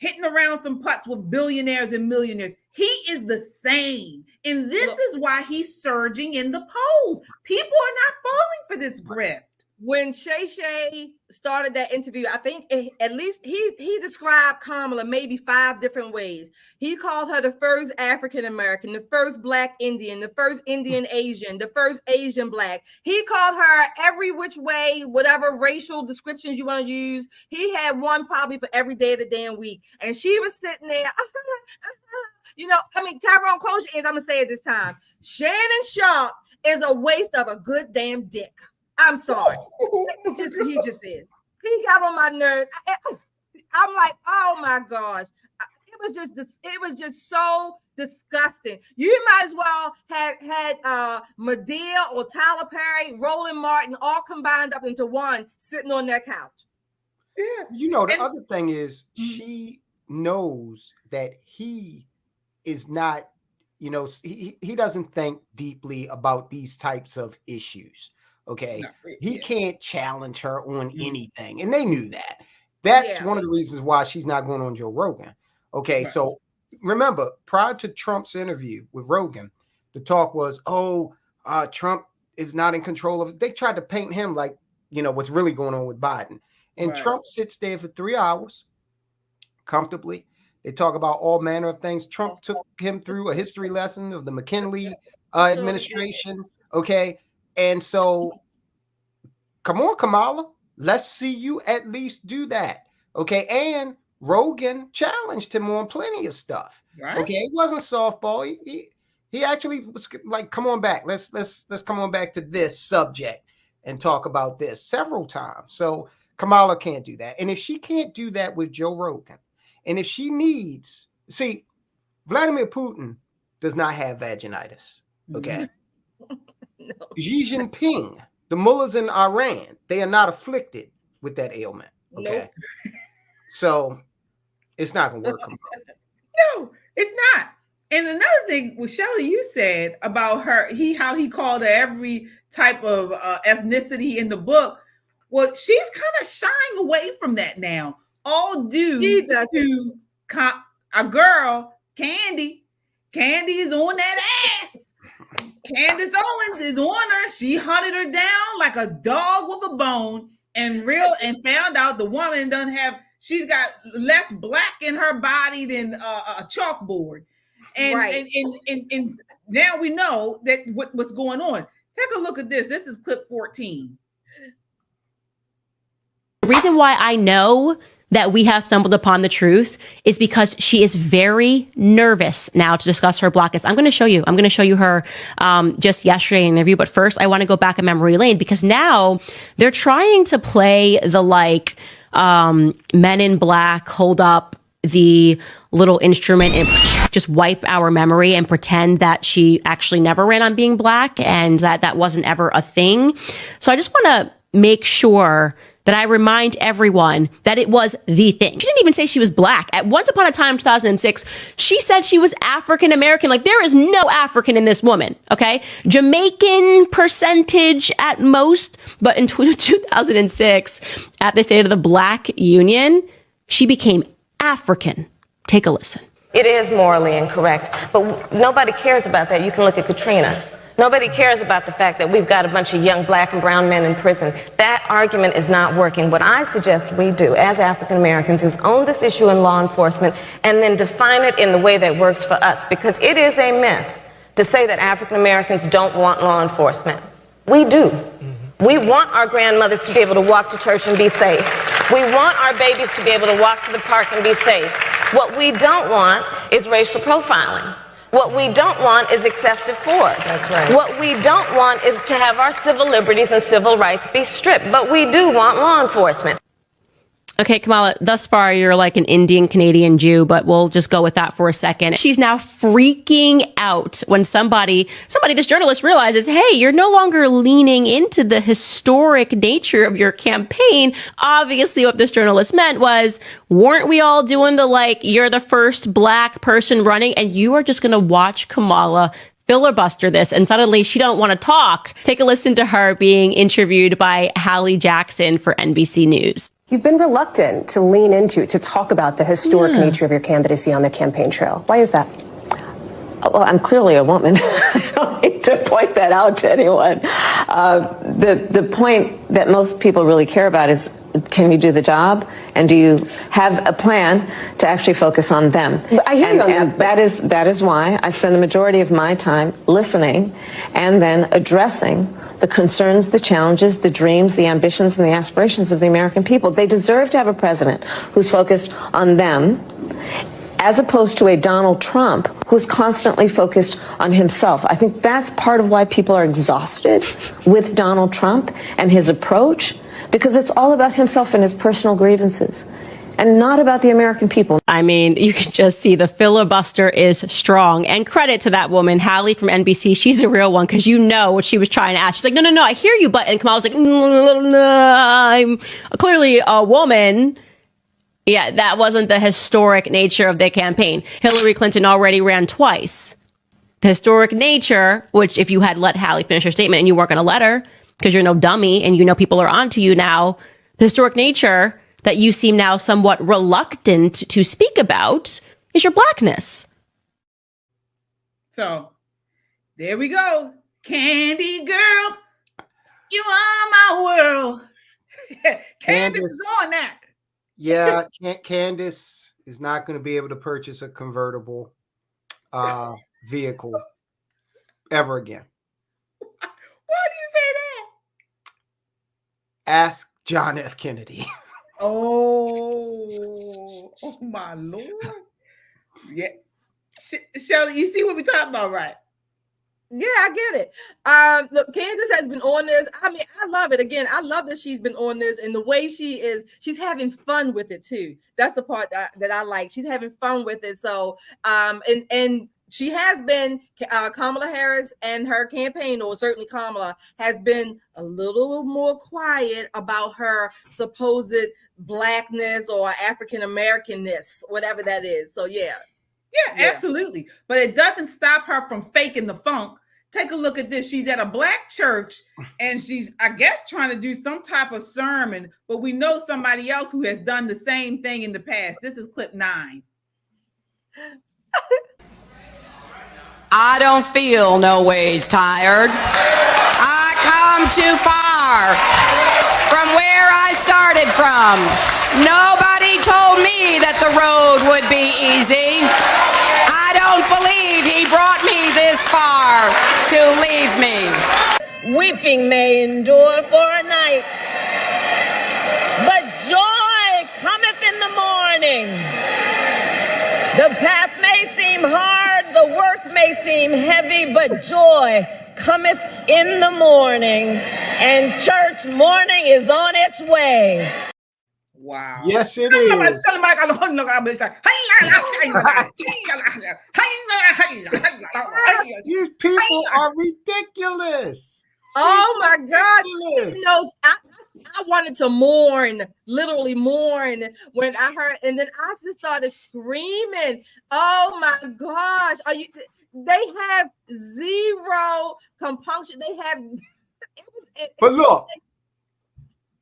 hitting around some putts with billionaires and millionaires. He is the same. And this is why he's surging in the polls. People are not falling for this grift. When Shay started that interview, I think at least he described Kamala maybe 5 different ways. He called her the first African American, the first Black Indian, the first Indian Asian, the first Asian Black. He called her every which way, whatever racial descriptions you want to use. He had one probably for every day of the damn week. And she was sitting there, you know, I mean, Tyrone, close your ears. I'm going to say it this time. Shannon Sharpe is a waste of a good damn dick. I'm sorry. He just is. He got on my nerves. I'm like, oh my gosh. It was just so disgusting. You might as well had Medea or Tyler Perry, Roland Martin, all combined up into one sitting on that couch. Yeah. You know, the other thing is she knows that he is not, you know, he doesn't think deeply about these types of issues. Okay, he can't challenge her on anything, and they knew that. That's one of the reasons why she's not going on Joe Rogan. Okay, so remember, prior to Trump's interview with Rogan, the talk was, Trump is not in control of it. They tried to paint him like, you know, what's really going on with Biden. And Trump sits there for 3 hours comfortably. They talk about all manner of things. Trump took him through a history lesson of the McKinley administration. Okay. And so, come on, Kamala, let's see you at least do that. Okay. And Rogan challenged him on plenty of stuff. Right. Okay. It wasn't softball. He actually was like, come on back. Let's come on back to this subject and talk about this several times. So Kamala can't do that. And if she can't do that with Joe Rogan, and if she needs, see, Vladimir Putin does not have vaginitis. Okay. No. Xi Jinping, the mullahs in Iran, they are not afflicted with that ailment. Okay. Nope. So it's not gonna work. No, it's not. And another thing, well, Shelly, you said about her, how he called her every type of ethnicity in the book. Well, she's kind of shying away from that now. All due to a girl, Candy. Candy is on that ass. Candace Owens is on her. She hunted her down like a dog with a bone and found out the woman she's got less black in her body than a chalkboard. And now we know that what's going on. Take a look at this. This is clip 14. The reason why I know that we have stumbled upon the truth is because she is very nervous now to discuss her blockets. I'm going to show you her just yesterday in an interview. But first, I want to go back in memory lane because now they're trying to play the Men in Black hold up the little instrument and just wipe our memory and pretend that she actually never ran on being black and that wasn't ever a thing. So I just want to make sure that I remind everyone that it was the thing. She didn't even say she was black. At once upon a time, 2006, she said she was African American. Like, there is no African in this woman, okay? Jamaican percentage at most. But in 2006, at the State of the Black Union, she became African. Take a listen. It is morally incorrect, but nobody cares about that. You can look at Katrina. Nobody cares about the fact that we've got a bunch of young black and brown men in prison. That argument is not working. What I suggest we do as African Americans is own this issue in law enforcement and then define it in the way that works for us. Because it is a myth to say that African Americans don't want law enforcement. We do. We want our grandmothers to be able to walk to church and be safe. We want our babies to be able to walk to the park and be safe. What we don't want is racial profiling. What we don't want is excessive force. That's right. What we don't want is to have our civil liberties and civil rights be stripped. But we do want law enforcement. Okay, Kamala, thus far you're like an Indian Canadian Jew, but we'll just go with that for a second. She's now freaking out when somebody, this journalist realizes, hey, you're no longer leaning into the historic nature of your campaign. Obviously, what this journalist meant was, weren't we all doing you're the first black person running and you are just going to watch Kamala filibuster this, and suddenly she don't want to talk. Take a listen to her being interviewed by Hallie Jackson for NBC News. You've been reluctant to lean into, to talk about the historic nature of your candidacy on the campaign trail. Why is that? Well, I'm clearly a woman. I don't need to point that out to anyone. The point that most people really care about is, can you do the job? And do you have a plan to actually focus on them? I hear you on that. That is why I spend the majority of my time listening and then addressing the concerns, the challenges, the dreams, the ambitions, and the aspirations of the American people. They deserve to have a president who's focused on them, as opposed to a Donald Trump who's constantly focused on himself. I think that's part of why people are exhausted with Donald Trump and his approach, because it's all about himself and his personal grievances, and not about the American people. I mean, you can just see the filibuster is strong. And credit to that woman, Hallie from NBC. She's a real one, because you know what she was trying to ask. She's like, no, I hear you, but, and Kamala was like, I'm clearly a woman. Yeah, that wasn't the historic nature of their campaign. Hillary Clinton already ran twice. The historic nature, which if you had let Hallie finish her statement and you weren't going to let her because you're no dummy and you know people are onto you now, the historic nature that you seem now somewhat reluctant to speak about is your blackness. So there we go. Candy girl, you are my world. Candace is on that. Yeah, Candace is not going to be able to purchase a convertible vehicle ever again. Why do you say that? Ask John F. Kennedy. Oh my Lord. Yeah. Shelly, you see what we're talking about, right? Yeah, I get it. Look, Candace has been on this. I mean, I love it. Again, I love that she's been on this, and the way she's having fun with it too. That's the part that I like. She's having fun with it. So, and she has been, Kamala Harris and her campaign, or certainly Kamala, has been a little more quiet about her supposed blackness or African Americanness, whatever that is. So, yeah. Yeah, absolutely. But it doesn't stop her from faking the funk. Take a look at this. She's at a black church and she's, I guess, trying to do some type of sermon, but we know somebody else who has done the same thing in the past. This is clip 9. I don't feel no ways tired. I come too far from where I started from. Nobody told me that the road would be easy. I don't believe he brought me this far to leave me. Weeping may endure for a night, but joy cometh in the morning. The path may seem hard, the work may seem heavy, but joy cometh in the morning, and church morning is on its way. Wow. Yes, it is. You people are ridiculous. Oh my God. You know, I wanted to mourn, literally mourn, when I heard, and then I just started screaming. Oh my gosh. They have zero compunction. They have But look,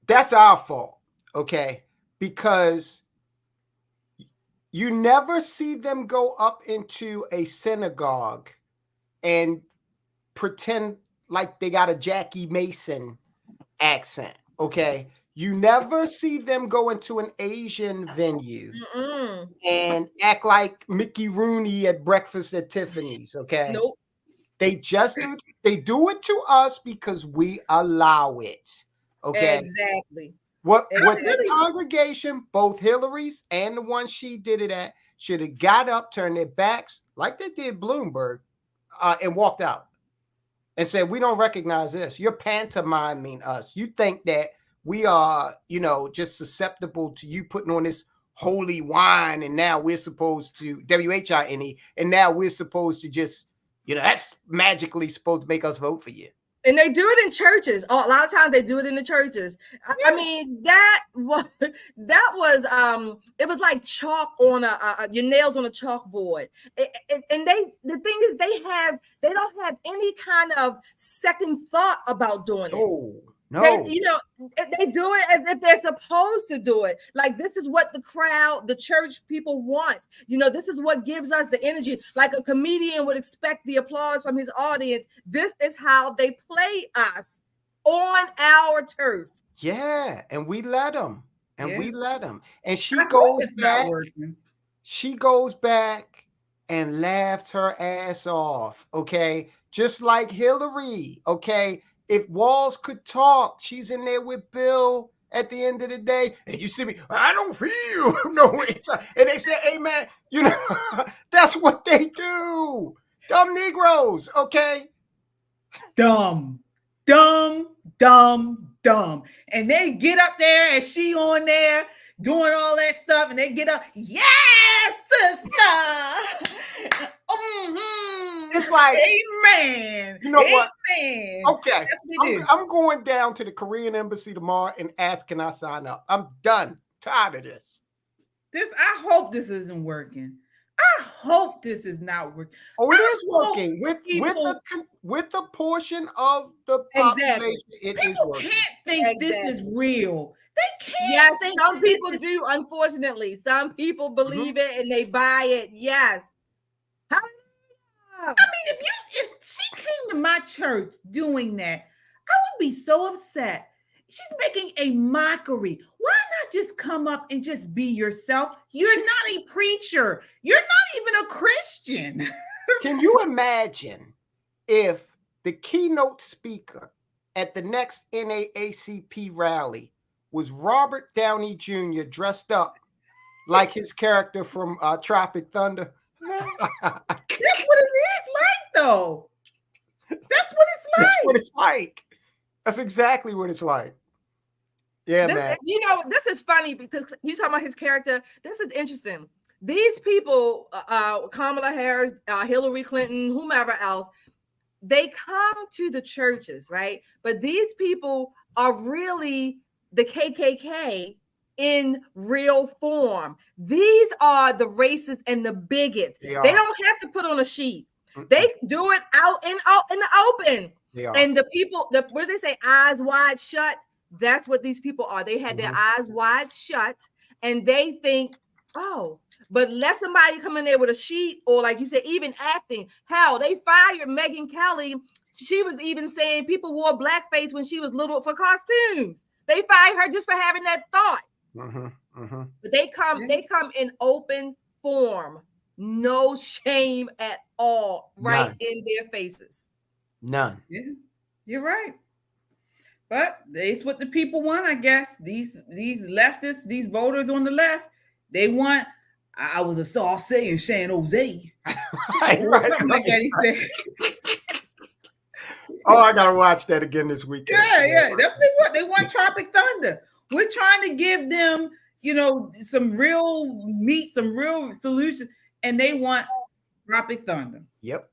that's our fault, okay? Because you never see them go up into a synagogue and pretend like they got a Jackie Mason accent, okay? You never see them go into an Asian venue and act like Mickey Rooney at Breakfast at Tiffany's, okay? Nope. They just they do it to us because we allow it, okay? Exactly. What the congregation, both Hillary's and the one she did it at, should have got up, turned their backs like they did Bloomberg, and walked out and said, "We don't recognize this. You're pantomiming us. You think that we are, just susceptible to you putting on this holy wine, and now we're supposed to WHINE, and now we're supposed to just, that's magically supposed to make us vote for you." And they do it in churches. A lot of times they do it in the churches. I mean, that was it was like chalk on your nails on a chalkboard. And the thing is, they don't have any kind of second thought about doing it. No. They do it as if they're supposed to do it. Like, this is what the crowd, the church people want. This is what gives us the energy. Like a comedian would expect the applause from his audience. This is how they play us on our turf. Yeah, and we let them. And she goes back and laughs her ass off. Okay. Just like Hillary. Okay. If Walz could talk, she's in there with Bill at the end of the day. And you see me, I don't feel no way. And they say, hey, man, that's what they do. Dumb Negroes, okay? Dumb. And they get up there and she on there doing all that stuff. And they get up, yes, sister. It's like, amen. You know what? Amen. Okay. I'm going down to the Korean embassy tomorrow and ask, can I sign up? I'm done. Tired of this. I hope this isn't working. I hope this is not working. Oh, it is working. With the portion of the population, it is working. People can't think this is real. They can't. Yes, some people do, unfortunately. Some people believe it and they buy it. Yes. I mean, if she came to my church doing that, I would be so upset. She's making a mockery. Why not just come up and just be yourself? You're not a preacher. You're not even a Christian. Can you imagine if the keynote speaker at the next NAACP rally was Robert Downey Jr. dressed up like his character from Tropic Thunder? That's what it is like, though. That's what it's like. That's what it's like. That's exactly what it's like. Yeah, man. This is funny because you talking about his character. This is interesting. These people, Kamala Harris, Hillary Clinton, whomever else, they come to the churches, right? But these people are really the KKK in real form. These are the racists and the bigots. They don't have to put on a sheet. They do it out in the open. And the people, what do they say? Eyes wide shut. That's what these people are. They had their eyes wide shut and they think, oh, but let somebody come in there with a sheet or, like you said, even acting. Hell, they fired Megyn Kelly. She was even saying people wore blackface when she was little for costumes. They fired her just for having that thought. But they come in open form, no shame at all, right in their faces. None. Yeah, you're right. But it's what the people want, I guess. These leftists, these voters on the left, they want. I was a saucy in San Jose. Something like that. He said. Oh, I gotta watch that again this weekend. Yeah. That's what they want. They want Tropic Thunder. We're trying to give them, some real meat, some real solution, and they want Tropic Thunder. Yep.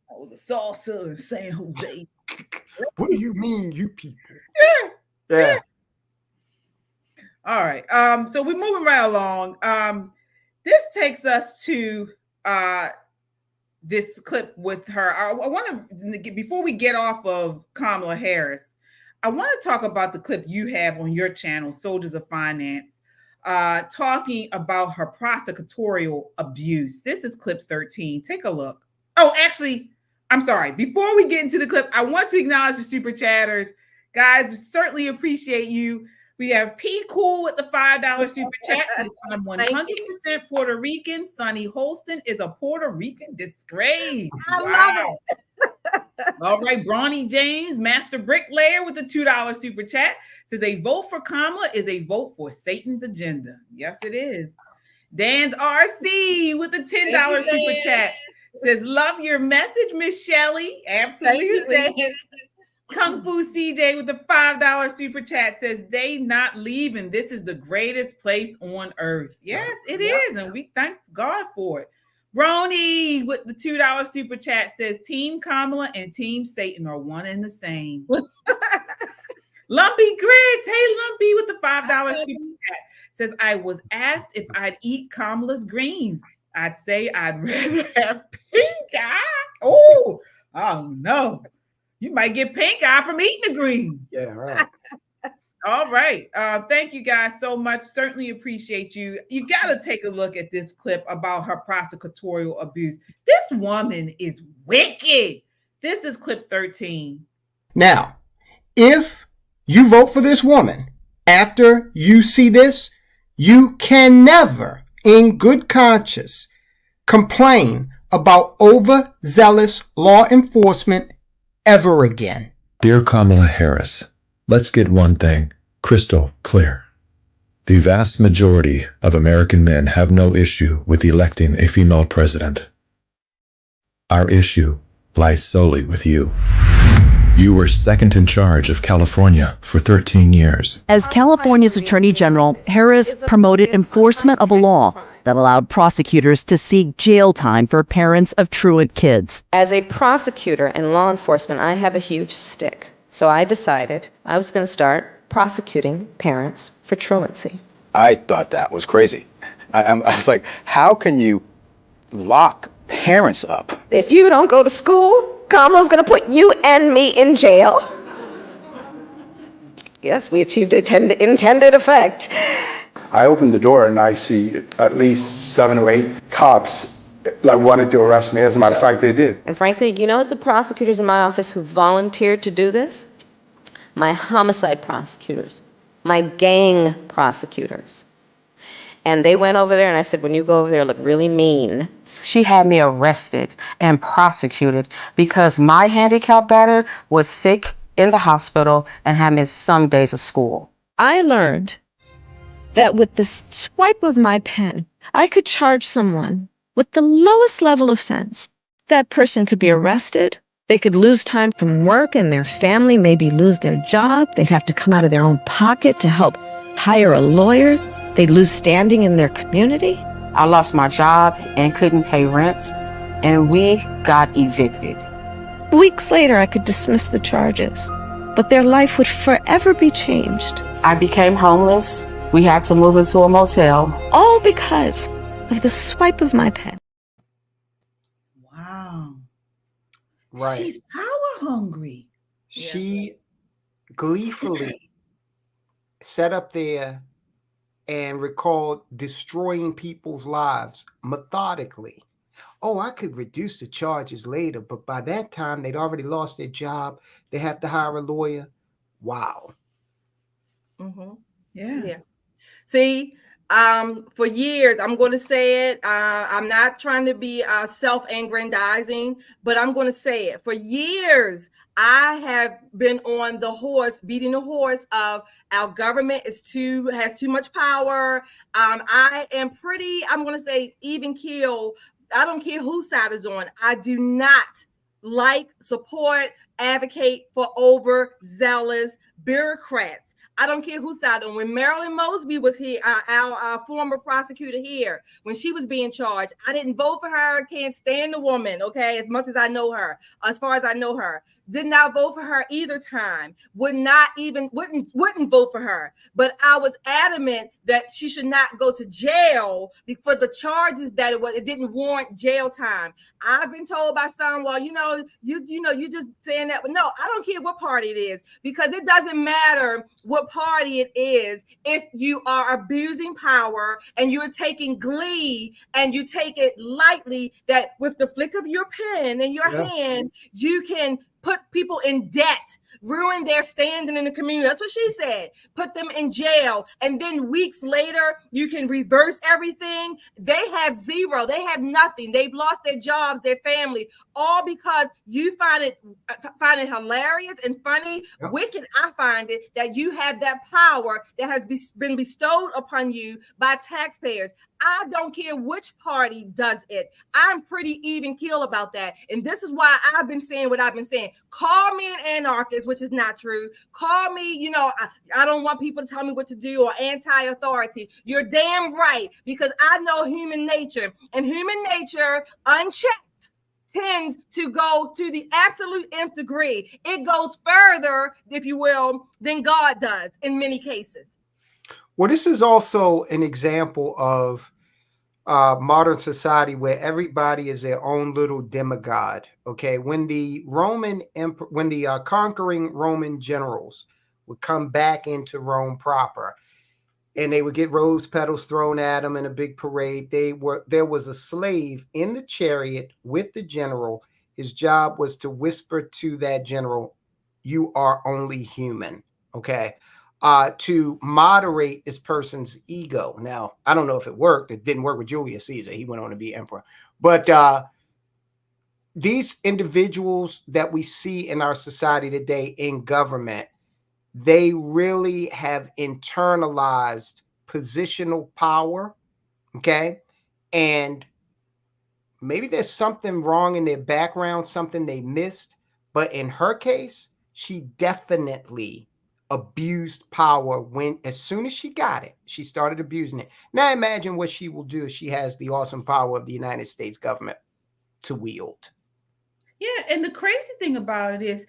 I was a salsa in San Jose. What do you mean, you people? Yeah. All right. So we're moving right along. This takes us to this clip with her. I want to, before we get off of Kamala Harris, I want to talk about the clip you have on your channel, Soldiers of Finance, talking about her prosecutorial abuse. This is clip 13. Take a look. Oh, actually, I'm sorry. Before we get into the clip, I want to acknowledge the super chatters. Guys, we certainly appreciate you. We have P Cool with the $5 super chat. I'm 100% Puerto Rican. Sonny Holston is a Puerto Rican disgrace. I love it. All right, Bronny James, Master Bricklayer with the $2 super chat, says a vote for Kamala is a vote for Satan's agenda. Yes, it is. Dan's RC with the $10 super chat says, love your message, Miss Shelley. Absolutely. Kung Fu CJ with the $5 super chat says, they not leaving. This is the greatest place on earth. Yes, it is. And we thank God for it. Roni with the $2 super chat says Team Kamala and Team Satan are one and the same. Lumpy Griggs, hey Lumpy with the $5 super chat says I was asked if I'd eat Kamala's greens. I'd say I'd rather have pink eye. Oh no. You might get pink eye from eating the greens. Yeah, right. All right. Thank you guys so much. Certainly appreciate you. You got to take a look at this clip about her prosecutorial abuse. This woman is wicked. This is clip 13. Now, if you vote for this woman after you see this, you can never, in good conscience, complain about overzealous law enforcement ever again. Dear Kamala Harris, let's get one thing crystal clear. The vast majority of American men have no issue with electing a female president. Our issue lies solely with you. You were second in charge of California for 13 years. As California's Attorney General, Harris promoted enforcement of a law that allowed prosecutors to seek jail time for parents of truant kids. As a prosecutor in law enforcement, I have a huge stick. So I decided I was going to start prosecuting parents for truancy. I thought that was crazy. I was like, how can you lock parents up? If you don't go to school, Kamala's going to put you and me in jail. Yes, we achieved intended effect. I opened the door and I see at least 7 or 8 cops that wanted to arrest me. As a matter of fact, they did. And frankly, you know the prosecutors in my office who volunteered to do this? My homicide prosecutors, my gang prosecutors. And they went over there and I said, when you go over there, look really mean. She had me arrested and prosecuted because my handicapped daughter was sick in the hospital and had missed some days of school. I learned that with the swipe of my pen, I could charge someone with the lowest level offense. That person could be arrested. They could lose time from work and their family maybe lose their job. They'd have to come out of their own pocket to help hire a lawyer. They'd lose standing in their community. I lost my job and couldn't pay rent, and we got evicted. Weeks later, I could dismiss the charges, but their life would forever be changed. I became homeless. We had to move into a motel. All because of the swipe of my pen. Wow. Right. She's power hungry. She gleefully sat up there and recalled destroying people's lives methodically. Oh, I could reduce the charges later, but by that time they'd already lost their job. They have to hire a lawyer. Wow. Mm-hmm. Yeah. See, for years, I'm going to say it. I'm not trying to be self-aggrandizing, but I'm going to say it. For years, I have been on the horse, beating the horse of our government has too much power. I am pretty, I'm going to say even keel. I don't care whose side is on. I do not support, advocate for overzealous bureaucrats. I don't care whose side on. When Marilyn Mosby was here, our former prosecutor here, when she was being charged, I didn't vote for her. Can't stand the woman, okay, as much as I know her, as far as I know her. Did not vote for her either time. Wouldn't vote for her. But I was adamant that she should not go to jail for the charges that it didn't warrant jail time. I've been told by some, well, you just saying that. But no, I don't care what party it is, because it doesn't matter what party it is. If you are abusing power and you're taking glee and you take it lightly, that with the flick of your pen in your hand, you can put people in debt, ruin their standing in the community. That's what she said. Put them in jail. And then weeks later, you can reverse everything. They have zero. They have nothing. They've lost their jobs, their family, all because you find it hilarious and funny, wicked. I find it that you have that power that has been bestowed upon you by taxpayers. I don't care which party does it. I'm pretty even keel about that. And this is why I've been saying what I've been saying. Call me an anarchist, which is not true. Call me, you know, I don't want people to tell me what to do, or anti-authority. You're damn right, because I know human nature, and human nature, unchecked, tends to go to the absolute nth degree. It goes further, if you will, than God does in many cases. Well, this is also an example of modern society where everybody is their own little demigod. Okay, when the conquering Roman generals would come back into Rome proper, and they would get rose petals thrown at them in a big parade, there was a slave in the chariot with the general. His job was to whisper to that general, "You are only human." Okay. To moderate this person's ego. Now, I don't know if it worked. It didn't work with Julius Caesar. He went on to be emperor. But these individuals that we see in our society today in government, they really have internalized positional power. Okay. And maybe there's something wrong in their background, something they missed. But in her case, she definitely abused power as soon as she got it, she started abusing it. Now imagine what she will do if she has the awesome power of the United States government to wield. Yeah, and the crazy thing about it is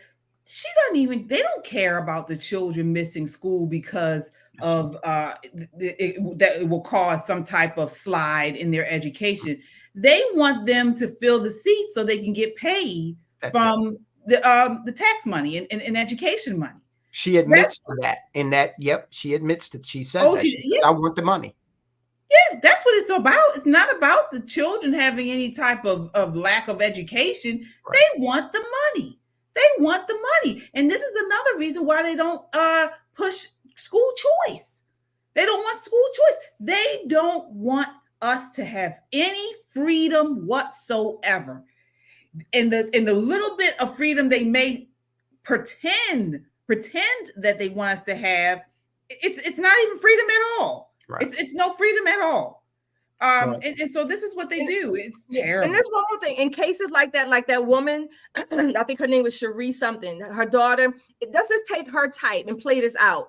they don't care about the children missing school because of that it will cause some type of slide in their education. They want them to fill the seats so they can get paid from the tax money and education money. She admits to that. In that, yep, she admits that. She says that. I want the money. Yeah, that's what it's about. It's not about the children having any type of lack of education. Right. They want the money. They want the money. And this is another reason why they don't push school choice. They don't want school choice. They don't want us to have any freedom whatsoever. And the little bit of freedom they may pretend that they want us to have, it's not even freedom at all. Right. It's no freedom at all. Right. And so this is what they do. It's terrible. And there's one more thing. In cases like that woman, I think her name was Cherie something, her daughter, let's just take her type and play this out.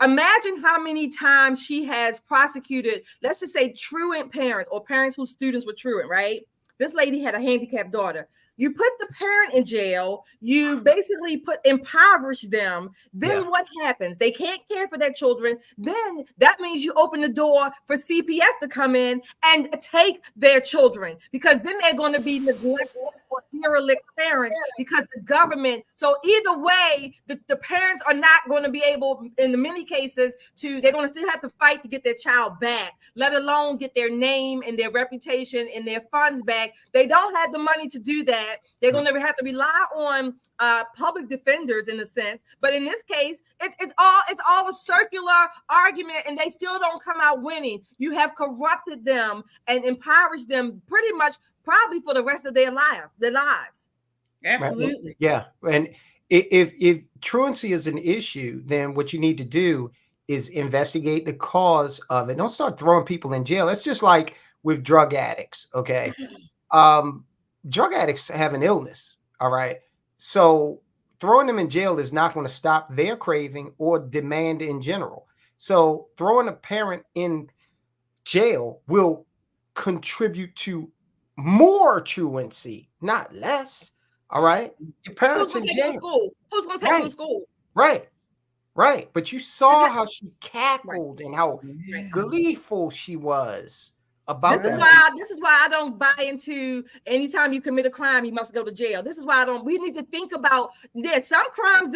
Imagine how many times she has prosecuted, let's just say truant parents or parents whose students were truant, right? This lady had a handicapped daughter. You put the parent in jail, you basically impoverish them. Then what happens? They can't care for their children. Then that means you open the door for CPS to come in and take their children, because then they're going to be neglected or derelict parents because the government. So either way, the parents are not going to be able, in many cases, they're going to still have to fight to get their child back, let alone get their name and their reputation and their funds back. They don't have the money to do that. They're going to have to rely on public defenders in a sense. But in this case, it's all a circular argument, and they still don't come out winning. You have corrupted them and impoverished them pretty much probably for the rest of their lives. Absolutely. Yeah. And if truancy is an issue, then what you need to do is investigate the cause of it. Don't start throwing people in jail. It's just like with drug addicts. Okay. Drug addicts have an illness. All right. So throwing them in jail is not going to stop their craving or demand in general. So throwing a parent in jail will contribute to more truancy, not less. All right. Your parents in jail. Who's going to take them to school? Right. Right. But you saw how she cackled and how gleeful she was about that. This is why I don't buy into anytime you commit a crime, you must go to jail. This is why we need to think about this. Some crimes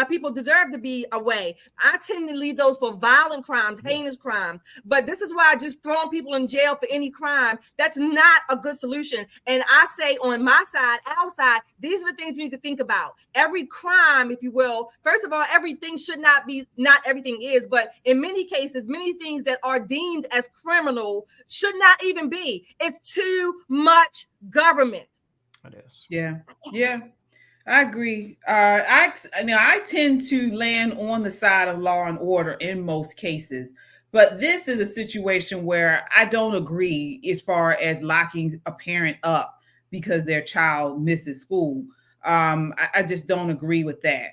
people deserve to be away. I tend to leave those for violent crimes, heinous crimes. But this is why just throwing people in jail for any crime, that's not a good solution. And I say on my side, our side, these are the things we need to think about. Every crime, if you will, first of all, everything should not everything is, but in many cases, many things that are deemed as criminal should not even be. It's too much government. It is. Yeah. I agree. I tend to land on the side of law and order in most cases, but this is a situation where I don't agree as far as locking a parent up because their child misses school. I just don't agree with that.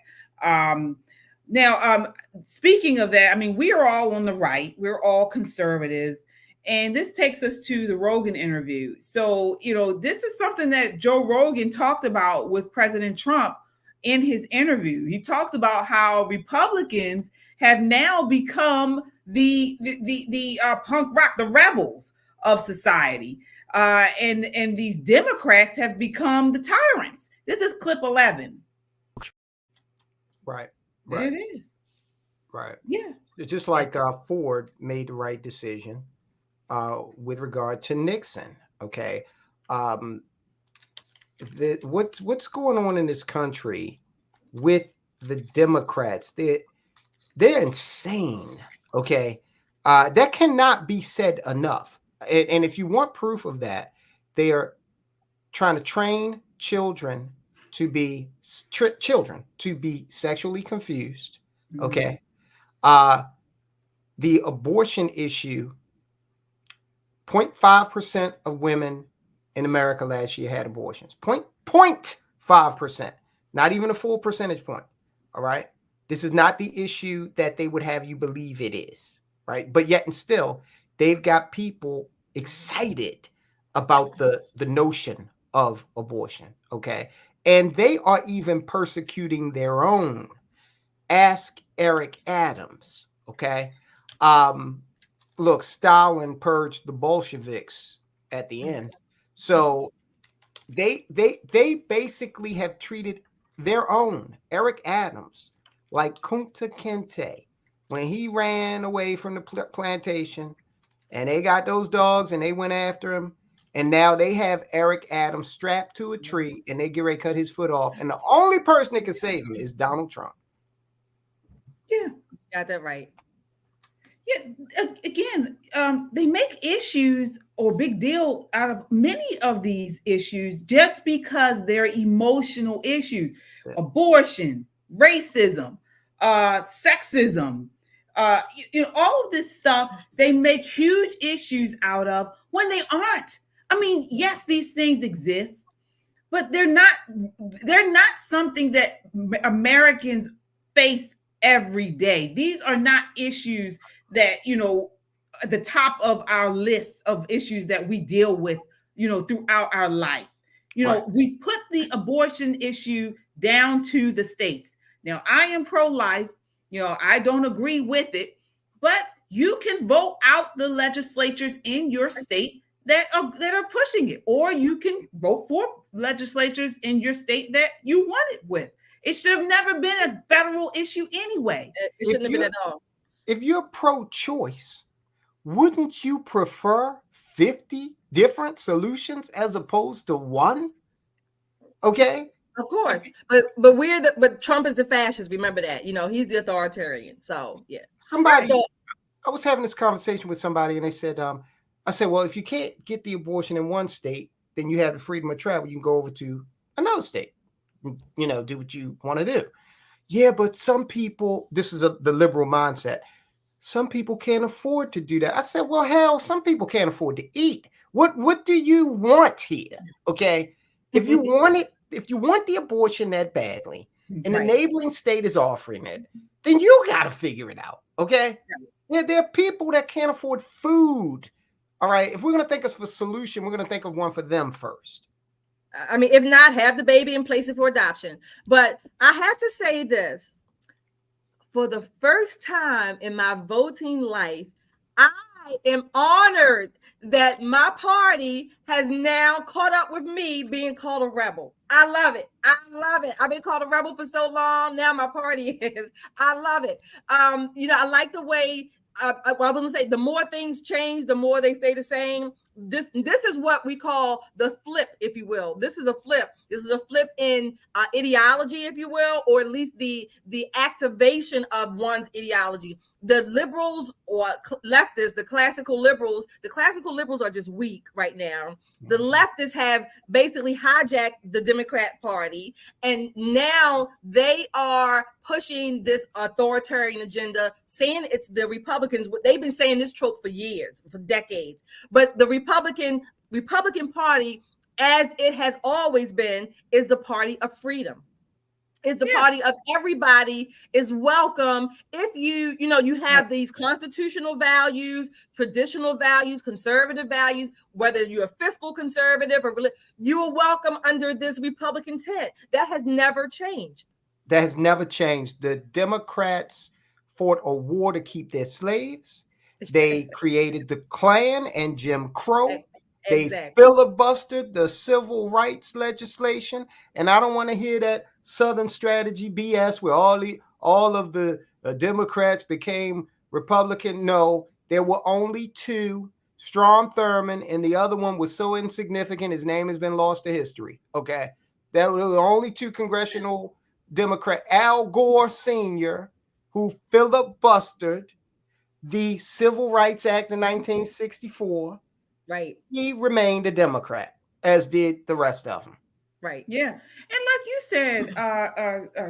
Now, speaking of that, I mean, we are all on the right. We're all conservatives. And this takes us to the Rogan interview. So, this is something that Joe Rogan talked about with President Trump in his interview. He talked about how Republicans have now become the punk rock, the rebels of society. And these Democrats have become the tyrants. This is clip 11. Right. There it is. Right. Yeah. It's just like Ford made the right decision with regard to Nixon. Okay. What's going on in this country with the Democrats? They're insane. Okay. That cannot be said enough. And if you want proof of that, they are trying to train children to be sexually confused. Okay. The abortion issue, 0.5% of women in America last year had abortions. 0.5%, not even a full percentage point. All right. This is not the issue that they would have you believe it is. Right. But yet and still, they've got people excited about the notion of abortion. Okay. And they are even persecuting their own. Ask Eric Adams. Okay. Look, Stalin purged the Bolsheviks at the end. So they basically have treated their own Eric Adams like Kunta Kinte when he ran away from the plantation, and they got those dogs and they went after him. And now they have Eric Adams strapped to a tree and they get ready to cut his foot off. And the only person that can save him is Donald Trump. Yeah. Got that right. Yeah. Again, they make issues or big deal out of many of these issues just because they're emotional issues. Abortion, racism, sexism, all of this stuff they make huge issues out of when they aren't. I mean, yes, these things exist, but they're not something that Americans face every day. These are not issues that, at the top of our list of issues that we deal with, throughout our life. Right. We've put the abortion issue down to the states. Now, I am pro-life. I don't agree with it, but you can vote out the legislatures in your state that are pushing it, or you can vote for legislatures in your state that you want it with. It should have never been a federal issue anyway. It shouldn't have been at all. If you're pro-choice, wouldn't you prefer 50 different solutions as opposed to one? Okay. Of course, but Trump is the fascist. Remember that. He's the authoritarian. So yeah. I was having this conversation with somebody, and they said, I said, well, if you can't get the abortion in one state, then you have the freedom of travel. You can go over to another state, do what you want to do. Yeah, but some people, this is the liberal mindset. Some people can't afford to do that. I said, well, hell, some people can't afford to eat. What do you want here? Okay. If you want the abortion that badly, and the neighboring state is offering it, then you got to figure it out. Okay. Yeah, there are people that can't afford food. All right. If we're going to think of a solution, we're going to think of one for them first. I mean, if not, have the baby and place it for adoption. But I have to say this. For the first time in my voting life, I am honored that my party has now caught up with me being called a rebel. I love it. I love it. I've been called a rebel for so long. Now my party is. I love it. I like the way I was going to say, the more things change, the more they stay the same. This is what we call the flip, if you will. This is a flip. This is a flip in ideology, if you will, or at least the activation of one's ideology. The liberals or leftists, the classical liberals are just weak right now. The leftists have basically hijacked the Democrat Party, and now they are pushing this authoritarian agenda, saying it's the Republicans. They've been saying this trope for years, for decades. But the Republican Party as it has always been, is the party of freedom. It's the party of everybody is welcome. If you have these constitutional values, traditional values, conservative values, whether you're a fiscal conservative or you are welcome under this Republican tent. That has never changed. That has never changed. The Democrats fought a war to keep their slaves. They created the Klan and Jim Crow. They filibustered the civil rights legislation. And I don't want to hear that Southern strategy BS where all of the Democrats became Republican. No, there were only two, Strom Thurmond, and the other one was so insignificant, his name has been lost to history. Okay. There were the only two congressional Democrat, Al Gore Sr., who filibustered the Civil Rights Act of 1964. Right. He remained a Democrat, as did the rest of them. Right. Yeah. And like you said,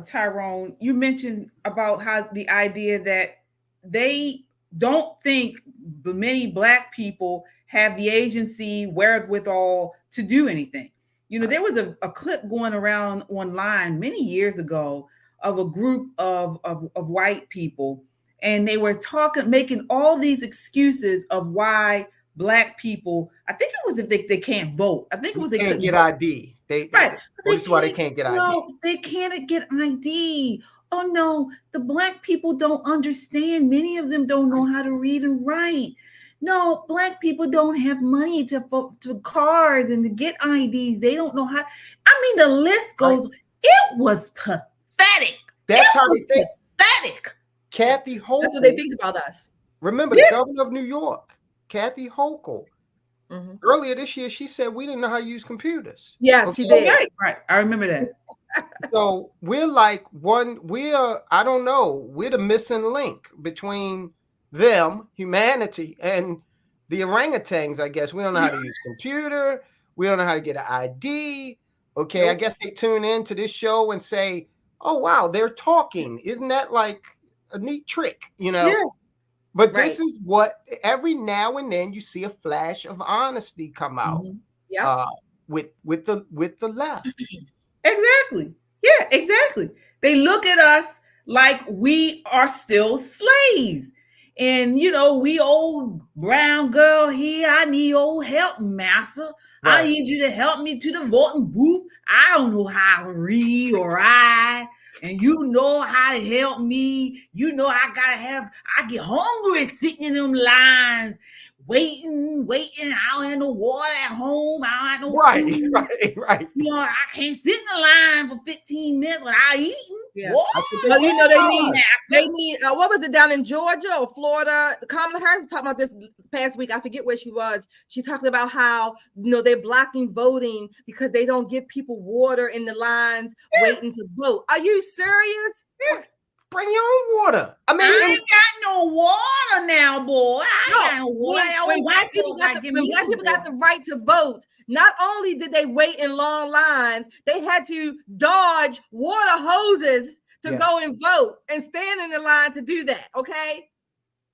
Tyrone, you mentioned about how the idea that they don't think many Black people have the agency wherewithal to do anything. There was a clip going around online many years ago of a group of white people, and they were making all these excuses of why Black people, I think it was if they can't vote. I think it was they can't get vote. ID. This is why they can't get ID. No, they can't get ID. Oh no, the Black people don't understand. Many of them don't know how to read and write. No, Black people don't have money to cars and to get IDs. They don't know how. I mean, the list goes. Right. It was pathetic. That's how they think. Pathetic. Kathy Hochul. That's what they think about us. Remember the governor of New York, Kathy Hochul. Mm-hmm. Earlier this year, she said we didn't know how to use computers. Yes, she did. Right. I remember that. So we're like I don't know, we're the missing link between them, humanity, and the orangutans, I guess. We don't know how to use computer. We don't know how to get an ID. Okay, nope. I guess they tune into this show and say, oh, wow, they're talking. Isn't that like a neat trick, Yeah. But this is what every now and then you see a flash of honesty come out with the left. Exactly. Yeah, exactly. They look at us like we are still slaves. And, we old brown girl here, I need old help, massa. Right. I need you to help me to the voting booth. I don't know how to read or write. And you know how to help me. I get hungry sitting in them lines, waiting. I don't have no water at home. I don't have no food. Right. I can't sit in the line for 15 minutes without eating. Yeah. They need what was it down in Georgia or Florida? Kamala Harris was talking about this past week. I forget where she was. She talked about how they're blocking voting because they don't give people water in the lines waiting to vote. Are you serious? Yeah. Bring your own water. I mean, I ain't got no water now, boy. When Black people got the right to vote, not only did they wait in long lines, they had to dodge water hoses to go and vote and stand in the line to do that. Okay.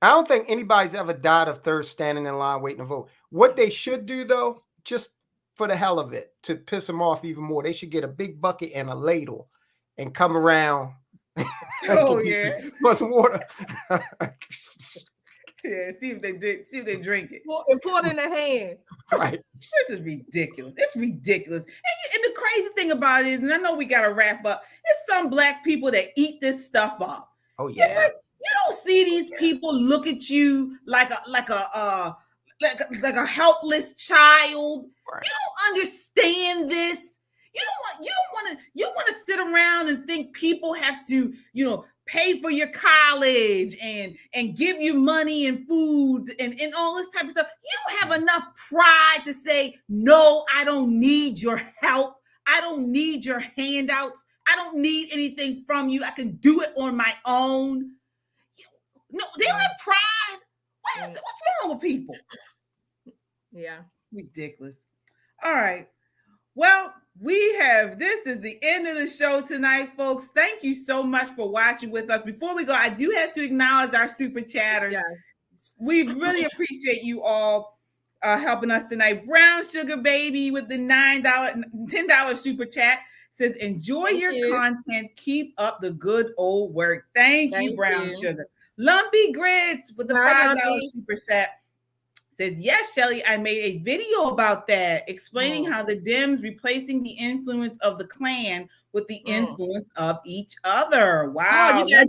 I don't think anybody's ever died of thirst standing in line waiting to vote. What they should do, though, just for the hell of it, to piss them off even more, they should get a big bucket and a ladle and come around. Oh yeah, pour some water. Yeah, see if they drink it. And pour it in their hand. Right. This is ridiculous. It's ridiculous. And the crazy thing about it is, and I know we gotta wrap up, there's some Black people that eat this stuff up. Oh yeah. It's like you don't see these people look at you like a helpless child. Right. You don't understand this. You want to sit around and think people have to, pay for your college and give you money and food and all this type of stuff. You don't have enough pride to say, no, I don't need your help. I don't need your handouts. I don't need anything from you. I can do it on my own. No, they don't have pride. What's wrong with people? Yeah. Ridiculous. All right. Well, this is the end of the show tonight, folks. Thank you so much for watching with us. Before we go, I do have to acknowledge our super chatters. Yes. We really appreciate you all. helping us tonight. Brown Sugar Baby with the $10 super chat says, enjoy your content. Keep up the good old work. Thank you, Brown Sugar. Lumpy Grits with the $5 super chat says, yes, Shelly, I made a video about that, explaining how the Dems replacing the influence of the Klan with the influence of each other. Wow. Oh, you gotta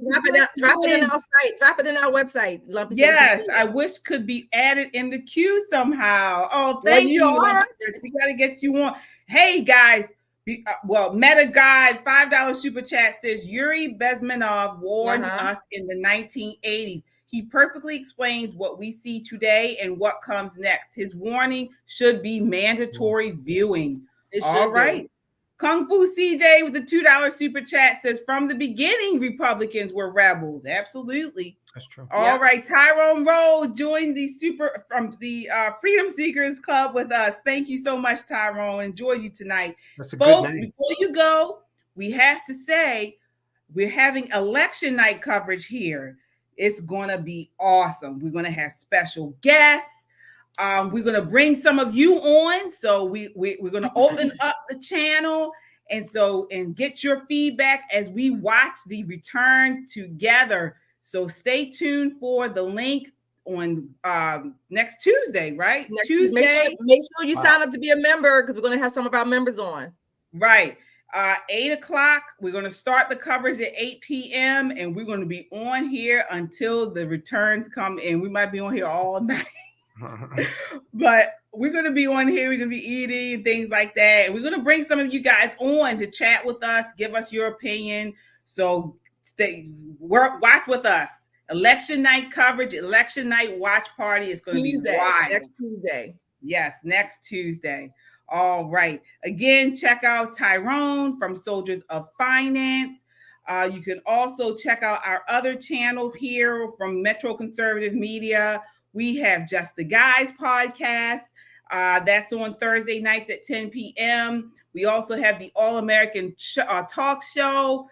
drop it in our site. Drop it in our website. Lumpy, yes, I wish could be added in the queue somehow. Oh, thank you. Right. We got to get you on. Hey, guys. Meta Guide, $5 super chat says, Yuri Bezmenov warned us in the 1980s. He perfectly explains what we see today and what comes next. His warning should be mandatory viewing. All right. Kung Fu CJ with the $2 super chat says, from the beginning, Republicans were rebels. Absolutely. That's true. All right. Tyrone Rowe joined the Freedom Seekers Club with us. Thank you so much, Tyrone. Enjoy you tonight. That's a Folks, good name. before you go, we have to say we're having election night coverage here. It's going to be awesome. We're going to have special guests. We're going to bring some of you on. So we're going to open up the channel and get your feedback as we watch the returns together. So stay tuned for the link on next Tuesday, right? Tuesday. Make sure you sign up to be a member because we're going to have some of our members on. Right. 8 o'clock. We're going to start the coverage at 8 p.m. and we're going to be on here until the returns come in. We might be on here all night. But we're going to be on here. We're going to be eating and things like that. And we're going to bring some of you guys on to chat with us, give us your opinion. So watch with us. Election night coverage, election night watch party is going to be wild. Next Tuesday. Yes, next Tuesday. All right. Again, check out Tyrone from Soldiers of Finance. You can also check out our other channels here from Metro Conservative Media. We have Just the Guys podcast. That's on Thursday nights at 10 p.m. We also have the All American Talk Show.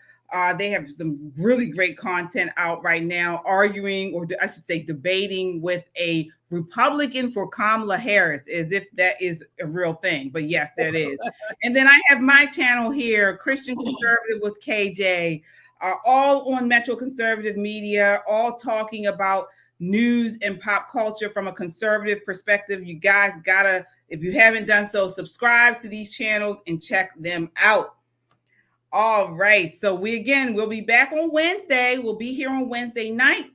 They have some really great content out right now, arguing, or I should say debating with a Republican for Kamala Harris, as if that is a real thing. But yes, that is. And then I have my channel here, Christian Conservative with KJ, all on Metro Conservative Media, all talking about news and pop culture from a conservative perspective. You guys gotta, if you haven't done so, subscribe to these channels and check them out. All right. So we'll be back on Wednesday. We'll be here on Wednesday night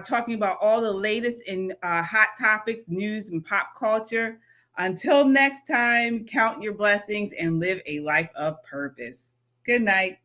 talking about all the latest in hot topics, news, and pop culture. Until next time, count your blessings and live a life of purpose. Good night.